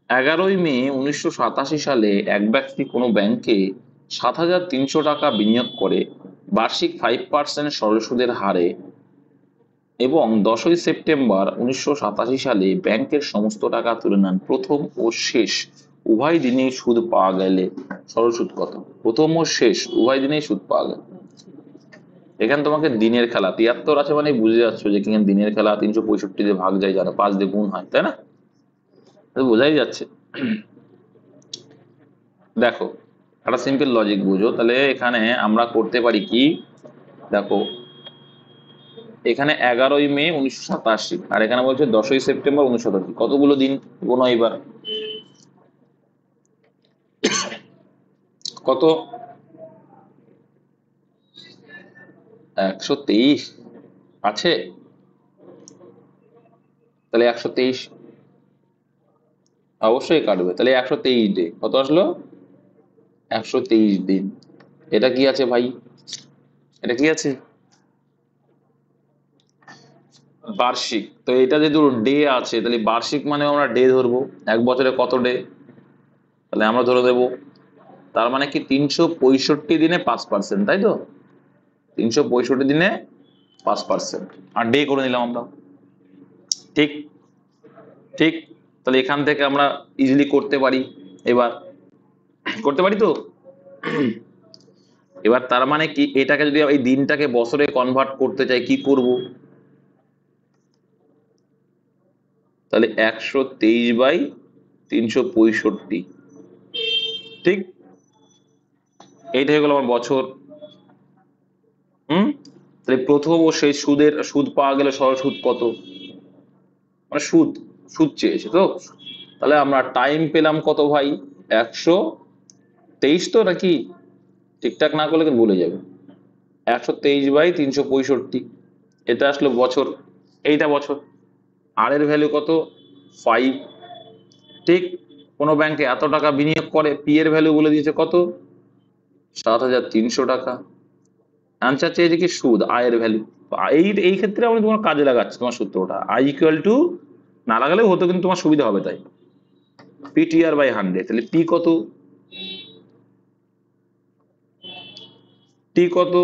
11ই মে 1987 সালে এক ব্যক্তি কোনো ব্যাংকে 7,300 টাকা বিনিয়োগ করে বার্ষিক 5% সরল সুদের হারে, এবং 10ই সেপ্টেম্বর 1987 সালে ব্যাংকের সমস্ত টাকা তুলে নেন। প্রথম ও শেষ উভয় দিনেই সুদ পাওয়া গেলে সরল সুদ কত? প্রথম ও শেষ উভয় দিনেই সুদ পাওয়া গেল। এখানে তোমাকে দিনের খেলা, 73 আছে মানে বুঝে যাচ্ছ যে এখানে দিনের খেলা, 365 দিয়ে ভাগ যায়, জানো 5 দিয়ে গুণ হয়, তাই না? তো বোঝাই যাচ্ছে। দেখো, একটা সিম্পল লজিক বুঝো, তাহলে এখানে আমরা করতে পারি কি, দেখো এখানে 11ই মে 1987 আর এখানে বলছে 10ই সেপ্টেম্বর 1987, কতগুলো দিন গোনো এবার? কত? 123 আছে, তাহলে 123 অবশ্যই কাটবে, তাহলে 123 ডে কত আসলো? 123 দিন। এটা কি আছে ভাই? এটা কি আছে? বার্ষিক। তো এটা যেহেতু ডে আছে তাহলে বার্ষিক মানে আমরা ডে ধরবো, এক বছরে কত ডে, তাহলে আমরা ধরে দেবো, তার মানে কি 365 দিনে 5%, তাই তো? 365 দিনে 5% আর ডে করে নিলাম আমরা। ঠিক ঠিক, তাহলে এখান থেকে আমরা ইজিলি করতে পারি। এবার করতে পারি তো। এবার তার মানে কি, এটাকে যদি এই দিনটাকে বছরে কনভার্ট করতে চাই কি করব? তাহলে 123/365, ঠিক, এইটা হয়ে গেল আমার বছর। তাহলে প্রথম ও সেই সুদ পাওয়া গেলে সরল সুদ কত, মানে সুদ, সুদ চেয়েছে তো, তাহলে আমরা টাইম পেলাম কত ভাই? 123 তো নাকি? ঠিকঠাক না করলে কিন্তু ভুলে যাবে। 123/365, এটা আসলো বছর, এইটা বছর। আর এর ভ্যালু কত? 5। ঠিক, কোনো ব্যাংকে এত টাকা বিনিয়োগ করে, পি এর ভ্যালু বলে দিয়েছে কত? 7,300 টাকা। আনসার চেয়েছে কি? সুদ, আয়ের ভ্যালু। এই এই ক্ষেত্রে আমি তোমার কাজে লাগাচ্ছি তোমার সূত্রটা, আই ইকুয়াল টু, না লাগালেও হতো কিন্তু তোমার সুবিধা হবে তাই, PTR/100। তাহলে পি কত? টি কত?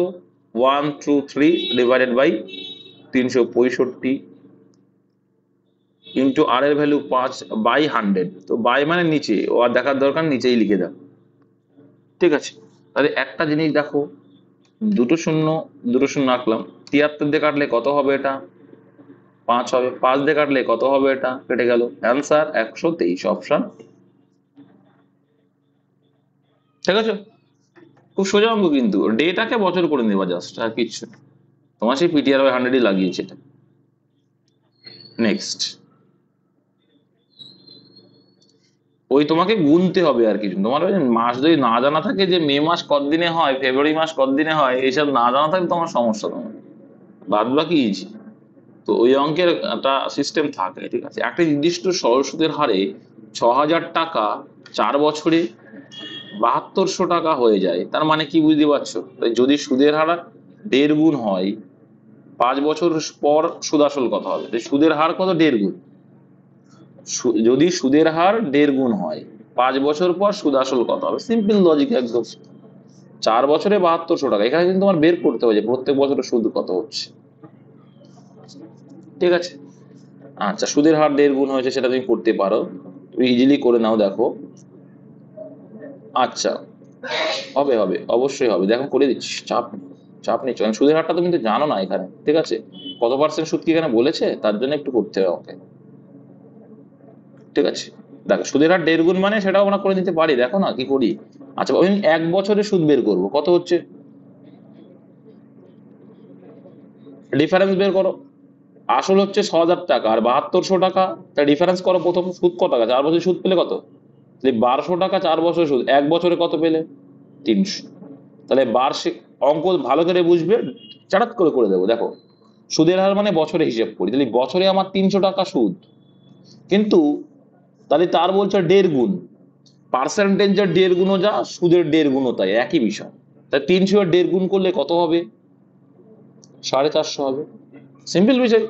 123 ডিভাইডেড বাই 365 ইন্টু আর এর ভ্যালু 5/100। তো বাই মানে নিচে, ও আর দেখার দরকার, নিচেই লিখে দাও। ঠিক আছে, তাহলে একটা জিনিস দেখো, দুটো শূন্য দুটো শূন্য আঁকলাম, 73 দিয়ে কাটলে কত হবে? এটা 5 হবে। 5 দিয়ে কাটলে কত হবে? এটা কেটে গেল। Answer 123, option. ঠিক আছে, খুব সোজা অঙ্ক, কিন্তু ডেটাকে বছর করে নেবা জাস্ট, আর কিচ্ছু না। তোমার সেই PTR/100ই লাগিয়েছে এটা। নেক্সট, ওই তোমাকে গুনতে হবে আর কিছু, তোমার ওই মাস যদি না জানা থাকে যে মে মাস কত দিনে হয়, ফেব্রুয়ারি মাস কত দিনে হয়, এইসব না জানা থাকলে তোমার সমস্যা, তোমার বাদ বাকি ইজি। তো ওই অঙ্কের একটা সিস্টেম থাকে। ঠিক আছে, একটা নির্দিষ্ট সরল সুদের হারে 6,000 টাকা 4 বছরে 7200 টাকা হয়ে যায়, তার মানে কি বুঝতে পারছো? যদি সুদের হার 1.5 গুণ হয়, 5 বছর পর সুদ আসল কত হবে? সুদের হার কত? 1.5 গুণ। যদি সুদের হার 1.5 গুণ হয়, 5 বছর পর সুদ আসল কত হবে? সিম্পল লজিক একদম। 4 বছরে 7200 টাকা, এখানে কিন্তু তোমার বের করতে হবে যে প্রত্যেক বছরে সুদ কত হচ্ছে। ঠিক আছে, আচ্ছা, সুদের হার 1.5 গুণ হয়েছে, সেটা তুমি করতে পারো, তুমি ইজিলি করে নাও, দেখো। আচ্ছা, হবে হবে, অবশ্যই হবে, দেখো করে দিচ্ছি, চাপ নিচ্ছ, কারণ সুদের হারটা তুমি তো জানো না এখানে, ঠিক আছে? কত পার্সেন্ট সুদ কি এখানে বলেছে, তার জন্য একটু করতে হবে আমাকে, ঠিক আছে? দেখো, সুদের হার 1.5 গুণ মানে সেটাও আমরা করে দিতে পারি, দেখো না কি করি। আচ্ছা, ওই 1 বছরে সুদ বের করবো, কত হচ্ছে, ডিফারেন্স বের করো। আসল হচ্ছে 6,000 টাকা আর 7200 টাকা, তা ডিফারেন্স করো, প্রথম সুদ কত টাকা, 4 বছর সুদ পেলে কত, 1200 টাকা, 4 বছর সুদ, 1 বছরে কত পেলে, 300। তাহলে বার্ষিক অঙ্ক ভালো করে বুঝবে, চাটাত করে করে দেবো, দেখো। সুদের হার মানে বছরে হিসেব করি, তাহলে বছরে আমার 300 টাকা সুদ, কিন্তু তাহলে তার বলছে 1.5 গুণ, পার্সেন্টেজের 1.5 গুণও যা, সুদের 1.5 গুণও তাই, একই বিষয়। তাই 300 এর 1.5 গুণ করলে কত হবে, 450 হবে, সিম্পল বিষয়।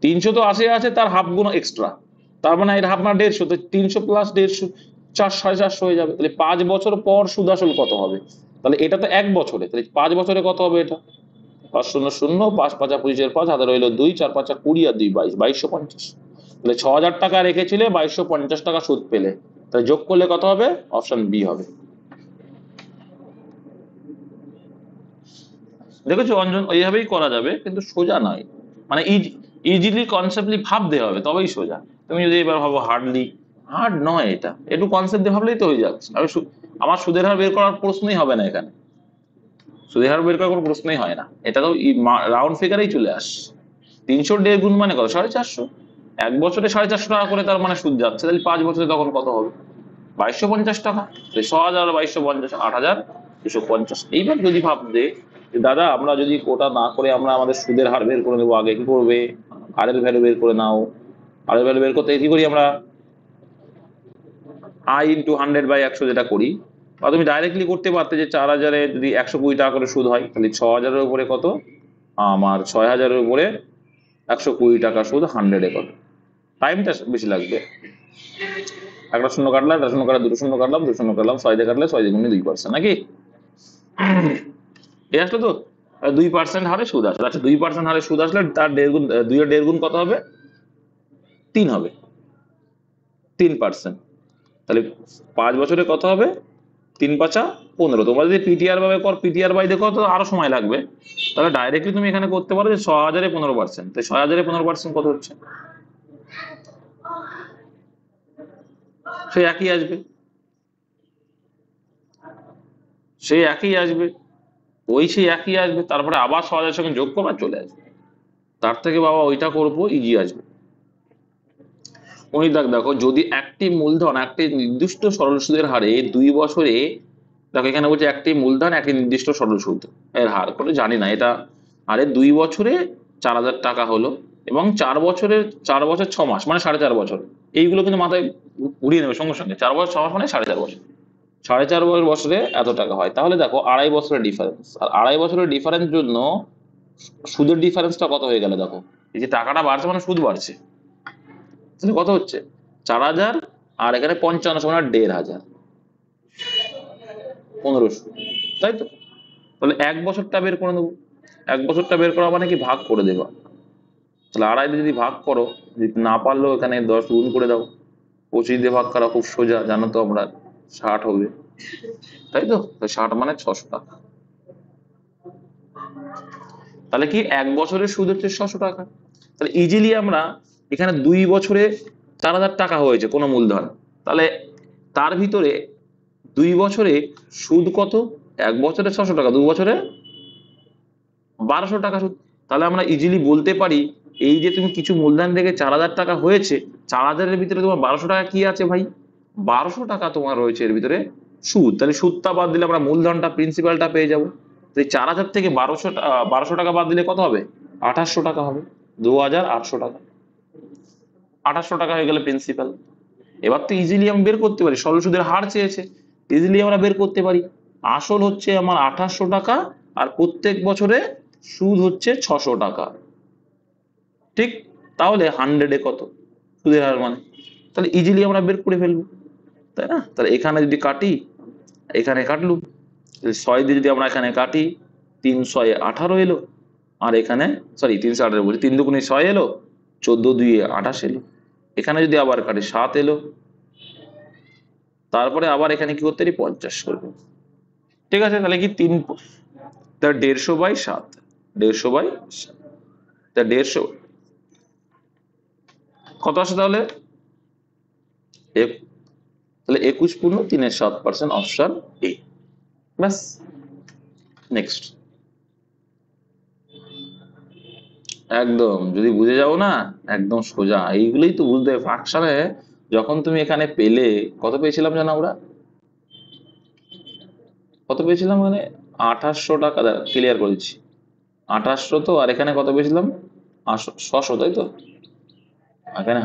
300 তো আছে, তার হাফ গুণ এক্সট্রা, তার মানে এর হাফ না 150, তো 300 প্লাস 150, 450 হয়ে যাবে। তাহলে 5 বছর পর সুদ আসল কত হবে, তাহলে এটা তো 1 বছরে, তাহলে 5 বছরে কত হবে, এটা 5 শূন্য শূন্য, 5 5 25 5, হাতে রইলো 2, 4 5 20 আর 2 22, 2250। তাহলে 6,000 টাকা রেখেছিলে, 2250 টাকা সুদ পেলে, তাহলে যোগ করলে কত হবে, অপশন বি হবে। দেখেছো অঞ্জন, এইভাবেই করা যাবে, কিন্তু সোজা নয়, মানে ইজিলি কনসেপ্টলি ভাবতে হবে, তবেই সোজা। তুমি যদি এবার ভাবো হার্ডলি, হার্ড নয় এটা, একটু কনসেপ্ট দিয়ে ভাবলেই তো হয়ে যাচ্ছে। আমার সুদের হার বের করার প্রশ্নই হবে না এখানে, সুদের হার বের করার কোনো প্রশ্নই হয় না, এটা তো রাউন্ড ফিগারেই চলে আসছে। 300 1.5 গুণ মানে কত, 450, 1 বছরে 450 টাকা করে, তার মানে সুদ যাচ্ছে, তাহলে 5 বছরে তখন কত হবে, 2250 টাকা। 6,000 আর 2250, 8,250। এইবার যদি ভাববে যে দাদা, আমরা যদি কোটা না করে আমরা আমাদের সুদের হার বের করে নেবো, আগে কি করবে, আর এর ভ্যালু বের করে নাও। আর এর ভ্যালু বের করতে কি করি আমরা, আই ইন্টু 100/100 যেটা করি, বা তুমি ডাইরেক্টলি করতে পারতে যে 4,000-এ যদি 120 টাকা করে সুদ হয়, তাহলে 6,000-এর উপরে কত, আমার 6,000-এর উপরে 120 টাকা সুদ, 100-এ কত, টাইমটা বেশি লাগবে। একটা শূন্য কাটলাম, একটা শূন্য কাটলাম, দুটো শূন্য কাটলাম, দুটো শূন্য কাটলাম, 6 দিয়ে কাটলে 6 দ্বিগুণে 2%, নাকি এ আসলে তো 2% হারে সুদ আসলে। আচ্ছা, 2% হারে সুদ আসলে তার 1.5 গুণ, 2 এর 1.5 গুণ কত হবে, 3 হবে, 3%। তাহলে 5 বছরে কত হবে, 3 5 15। তোমরা যদি পিটিআর ভাবে কর, পিটিআর বাই দেখো, তো আরো সময় লাগবে। তাহলে ডাইরেক্টলি তুমি এখানে করতে পারো যে 6,000-এ 15%, তাই 6,000-এ 15% কত হচ্ছে, সেই একই আসবে, সেই একই আসবে, সেই একই আসবে, তারপরে আবার 6,000-এর সঙ্গে যোগ করবা, চলে আসবে। তার থেকে বাবা ওইটা করবো, ইজি আসবে। দেখো, যদি একটি মূলধন একটি নির্দিষ্ট সরল সুদের হারে 2 বছরে, দেখো এখানে বলছে একটি মূলধন একটি নির্দিষ্ট সরল সুদ এর হার করে, জানি না এটা, আরে 2 বছরে 4,000 টাকা হলো, এবং 4 বছরের 4 বছর 6 মাস মানে 4.5 বছর, এইগুলো কিন্তু মাথায় ঘুরিয়ে নেবে সঙ্গে সঙ্গে। 4 বছর 6 মাস মানে 4.5 বছর, 4.5 বছরে এত টাকা হয়, তাহলে দেখো 2.5 বছরের ডিফারেন্স, আর 2.5 বছরের ডিফারেন্স জন্য সুদের ডিফারেন্সটা কত হয়ে গেল, দেখো এই যে টাকাটা বাড়ছে মানে সুদ বাড়ছে, তাহলে কত হচ্ছে, 4,000, আর এখানে 55 মানে 1,500, 1500, তাই তো? তাহলে 1 বছরটা বের করে নেবো, 1 বছরটা বের করা মানে কি, ভাগ করে দেবা, তাহলে 2.5 দিয়ে যদি ভাগ করো, যদি না পারলেও এখানে 10 গুণ করে দাও, 25 দিয়ে ভাগ করা খুব সোজা, জানো তো আমরা, 60 হবে, তাই তো? 60 মানে 600 টাকা। তাহলে কি 1 বছরের সুদ হচ্ছে 600 টাকা। তাহলে ইজিলি আমরা এখানে 2 বছরে 4,000 টাকা হয়েছে কোনো মূলধন, তাহলে তার ভিতরে 2 বছরে সুদ কত, 1 বছরে 600 টাকা, 2 বছরে 1,200 টাকা সুদ। তাহলে আমরা ইজিলি বলতে পারি, এই যে তুমি কিছু মূলধন থেকে 4,000 টাকা হয়েছে, 4,000-এর ভিতরে তোমার 1,200 টাকা কি আছে ভাই, 1,200 টাকা তোমার রয়েছে এর ভিতরে সুদ। তাহলে সুদটা বাদ দিলে আমরা মূলধনটা, প্রিন্সিপালটা পেয়ে যাবো। তাই 4,000 থেকে 1,200 টাকা বাদ দিলে কত হবে, 2,800 টাকা হবে, 2,800 টাকা, 2,800 টাকা হয়ে গেলে প্রিন্সিপাল। এবার তো ইজিলি আমি বের করতে পারি, সরল সুদের হার চেয়েছে, ইজিলি আমরা বের করতে পারি। আসল হচ্ছে আমার 2,800 টাকা, আর প্রত্যেক বছরে সুদ হচ্ছে 600 টাকা, ঠিক? তাহলে 100-এ কত সুদের হার মানে, তাহলে ইজিলি আমরা বের করে ফেলবো, তাই না? তাহলে এখানে যদি কাটি, এখানে কাটলুম, 6 দিয়ে যদি আমরা এখানে কাটি, 3 6 18 এলো, আর এখানে সরি 3 18 বলছি, 3 দুগুণে 6 এলো, 14 2 28 এলো, এখানে যদি আবার কাটি 7 এলো, তারপরে আবার এখানে কি করতে পারি 50 করবো। ঠিক আছে, তাহলে কি 150/7, 150/7, তা 150 কত আসে তাহলে? তাহলে 21 পূর্ণ 3/7% অপশন এ। ব্যাস, নেক্সট। একদম, যদি বুঝে যাও না একদম সোজা, এইগুলোই তো বুঝতে হবে ফ্র্যাকশনে। যখন তুমি এখানে পেলে, কত পেয়েছিলাম জানো আমরা? কত পেয়েছিলাম মানে 2800 টাকা, ক্লিয়ার করেছি 2800 তো, আর এখানে কত পেয়েছিলাম 600, তাই তো? এখানে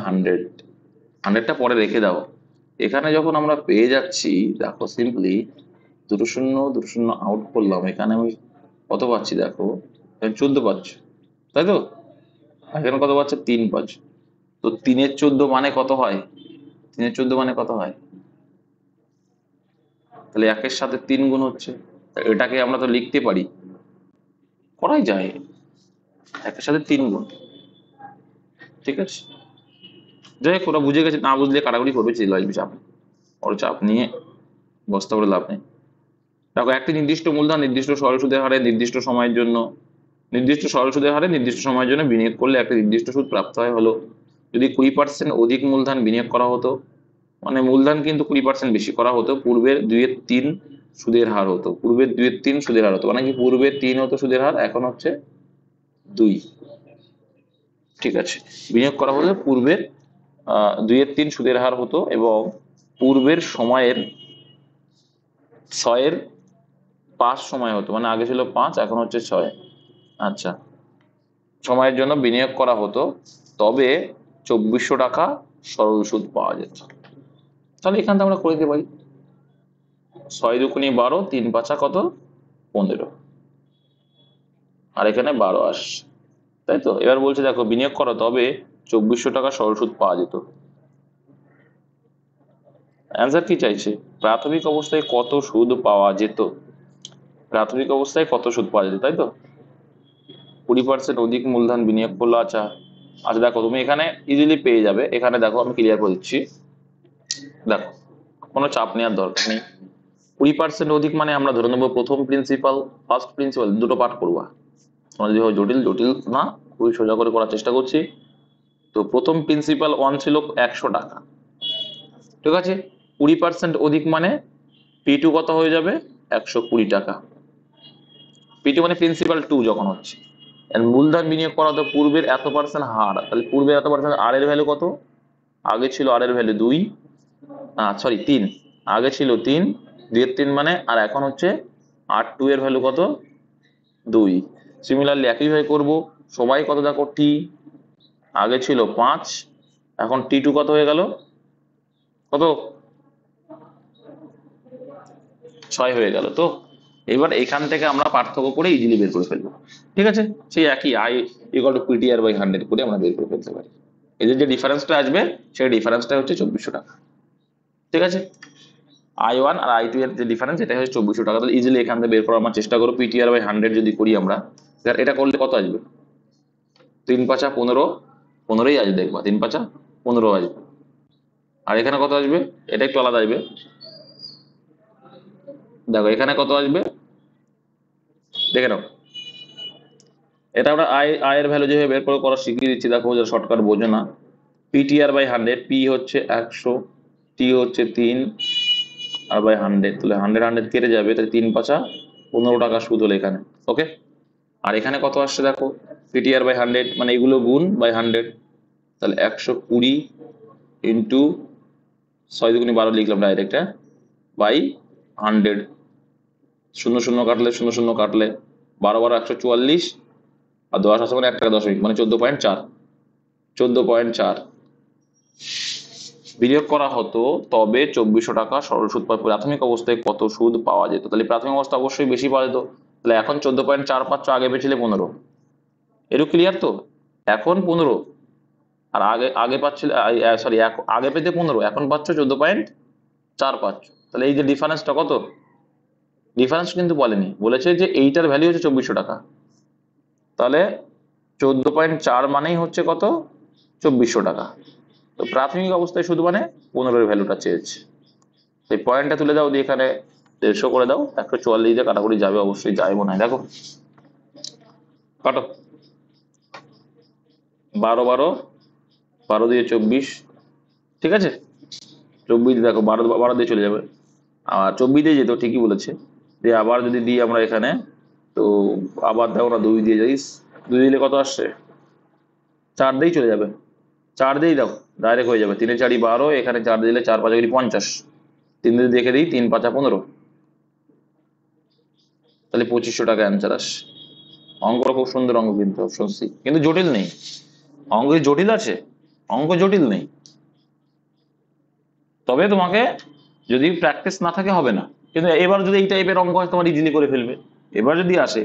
100টা পরে রেখে দাও। এখানে যখন আমরা পেয়ে যাচ্ছি, দেখো সিম্পলি দুটো শূন্য আউট করলাম, এখানে আমি কত পাচ্ছি দেখো, 14 পাচ্ছি, তাই তো? এখানে কত পাচ্ছে 3 পাচ্ছি। তো 3/14 মানে কত হয়? 3/14 মানে কত হয়? তাহলে 1-এর সাথে 3 গুণ হচ্ছে, এটাকে আমরা তো লিখতে পারি, করাই যায় 1-এর সাথে 3 গুণ। ঠিক আছে, যাই হোক, ওরা বুঝে গেছে, না বুঝলে কাটাকুটি করবে, চিল আসবে, চাপ ওর চাপ নিয়ে বস্তা করে লাভ নেই। দেখো, একটি নির্দিষ্ট মূলধন নির্দিষ্ট সরল সুদের হারে নির্দিষ্ট সময়ের জন্য, নির্দিষ্ট সরল সুদের হারে নির্দিষ্ট সময়ের জন্য বিনিয়োগ করলে একটা নির্দিষ্ট সুদ প্রাপ্ত হয় হলো, যদি 20% অধিক মূলধন বিনিয়োগ করা হতো, মানে মূলধন কিন্তু 20% বেশি করা হতো, পূর্বের 2/3 সুদের হার হতো, পূর্বের 2/3 সুদের হার হতো, মানে কি পূর্বের 3 হতো সুদের হার, এখন হচ্ছে 2। ঠিক আছে, বিনিয়োগ করা হলে পূর্বের 2/3 সুদের হার হতো, এবং পূর্বের সময়ের 6/5 সময় হতো, মানে আগে ছিল 5, এখন হচ্ছে 6। আচ্ছা, সময়ের জন্য বিনিয়োগ করা হতো, তবে 2400 টাকা সরল সুদ পাওয়া যেত। তাহলে এখান থেকে আমরা করে দিতে পারি 6 দুগুণে 12, 3 পাঁচা কত 15, আর এখানে 12 আসছে, তাই তো? এবার বলছে দেখো, বিনিয়োগ করা তবে 2400 টাকা সরল সুদ পাওয়া যেত। অ্যান্সার কি চাইছে? প্রাথমিক অবস্থায় কত সুদ পাওয়া যেত, প্রাথমিক অবস্থায় কত সুদ পাওয়া যেত, তাই তো? 20% অধিক মূলধন বিনিয়োগ করলো। আচ্ছা আচ্ছা, দেখো তুমি এখানে ইজিলি পেয়ে যাবে, এখানে দেখো আমি ক্লিয়ার করে দিচ্ছি, দেখো কোনো চাপ নেওয়ার দরকার নেই। 20% অধিক মানে আমরা ধরে নেবো প্রথম প্রিন্সিপাল, ফার্স্ট প্রিন্সিপাল, দুটো পার্ট করবা, তোমার যদি জটিল জটিল না, খুবই সোজা করে করার চেষ্টা করছি। তো প্রথম প্রিন্সিপাল 1 ছিল 100 টাকা, ঠিক আছে? 20% অধিক মানে P2 কত হয়ে যাবে 120 টাকা, P2 মানে প্রিন্সিপাল 2 যখন হচ্ছে। মূলধন বিনিয়োগ করা হতো পূর্বের এত পার্সেন্ট হার, তাহলে পূর্বের এত পার্সেন্ট আর এর ভ্যালু কত? আগে ছিল আর এর ভ্যালু 2, সরি 3, আগে ছিল 3, 2/3 মানে, আর এখন হচ্ছে R2 এর ভ্যালু কত 2। সিমিলারলি একইভাবে করব, সবাই কত দেখো T, আগে ছিল 5, এখন T2 কত হয়ে গেল, কত 6 হয়ে গেল। তো এবার এখান থেকে আমরা পার্থক্য করে ইজিলি বের করে ফেলবো। ঠিক আছে, সেই একই I = PTR/100 করে আমরা বের করে ফেলতে পারি। এদের যে ডিফারেন্সটা আসবে সেই ডিফারেন্সটা হচ্ছে 2400 টাকা। ঠিক আছে, I1 আর I2 এর যে ডিফারেন্স এটা হচ্ছে 2400 টাকা। তাহলে ইজিলি এখান থেকে বের করার আমরা চেষ্টা করব। PTR/100 যদি করি আমরা, এটা করলে কত আসবে? 3 5 15, 15ই আসবে, দেখবা 3 5 15 আসবে। আর এখানে কত আসবে? এটা একটু আলাদা আসবে, দেখো এখানে কত আসবে দেখে নাও। এটা আমরা এর ভ্যালু যেভাবে বের করে করা শিখিয়ে দিচ্ছি, দেখো যারা শর্টকাট বোঝে না। PTR/100, P হচ্ছে 100, T হচ্ছে 3, আর বাই 100, তাহলে 100 কেটে যাবে, তাহলে 3 5 15 টাকা সুদ হলো এখানে। ওকে, আর এখানে কত আসছে দেখো, PTR/100 মানে এগুলো গুণ বাই 100, তাহলে 120 ইন্টু 6 দুগুণে 12 লিখলাম ডাইরেক্ট, বাই 100, 0 0 কাটলে 0 0 কাটলে 12 12 144, আর 10 আছে মানে 1 টাকা 10 মানে 14.4, 14.4 বিনিয়োগ করা হতো, তবে 2400 টাকা সরল সুদ পাওয়া। প্রাথমিক অবস্থায় কত সুদ পাওয়া যেত? তাহলে প্রাথমিক অবস্থা অবশ্যই বেশি পাওয়া যেত, তাহলে এখন 14.4 পাচ্ছ, আগে পেয়েছিলে 15। এরও ক্লিয়ার তো? এখন 15, আর আগে আগে পাচ্ছিলে, সরি আগে পেতে 15, এখন পাচ্ছ 14.4 পাচ্ছ। তাহলে এই যে ডিফারেন্সটা কত, ডিফারেন্স কিন্তু বলেনি, বলেছে যে এইটার ভ্যালু হচ্ছে 2400 টাকা। তাহলে 14.4 মানেই হচ্ছে কত 2400 টাকা। তো প্রাথমিক অবস্থায় শুধু মানে 15-এর ভ্যালুটা চেয়েছে। এই পয়েন্টটা তুলে দাও, দিয়ে এখানে 150 করে দাও, 144 দিয়ে কাটাকুটি যাবে, অবশ্যই যাবে মনে হয়। দেখো কাটো, 12 12 12 দিয়ে 24, ঠিক আছে। 24 দেখো, 12 12 দিয়ে চলে যাবে, আর 24 দিয়ে যেত, ঠিকই বলেছে। দিয়ে আবার যদি দিই আমরা এখানে, তো আবার দেখো না 2 দিয়ে যাইস, 2 দিলে কত আসছে, 4 দিয়েই চলে যাবে, 4 দিয়েই দাও, ডাইরেক্ট হয়ে যাবে। 3 4 12, এখানে 4 দিলে 4 5 50, 3 দিয়ে দেখে দিই, 3 5 15, তাহলে 2500 টাকা অ্যান্সার আসে। অঙ্কটা খুব সুন্দর অঙ্ক কিন্তু, অপশন সি, কিন্তু জটিল নেই। অঙ্ক জটিল আছে, অঙ্ক জটিল নেই, তবে তোমাকে যদি প্র্যাকটিস না থাকে হবে না। কিন্তু এবার যদি এই টাইপের অঙ্ক হয়, তোমার ইজিলি করে ফেলবে, এবার যদি আসে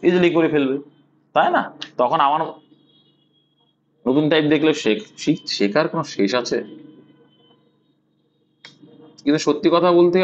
ইজিলি করে ফেলবে, তাই না? তখন আমার নতুন টাইপ দেখলে শেখার কোনো শেষ আছে? কিন্তু সত্যি কথা বলতে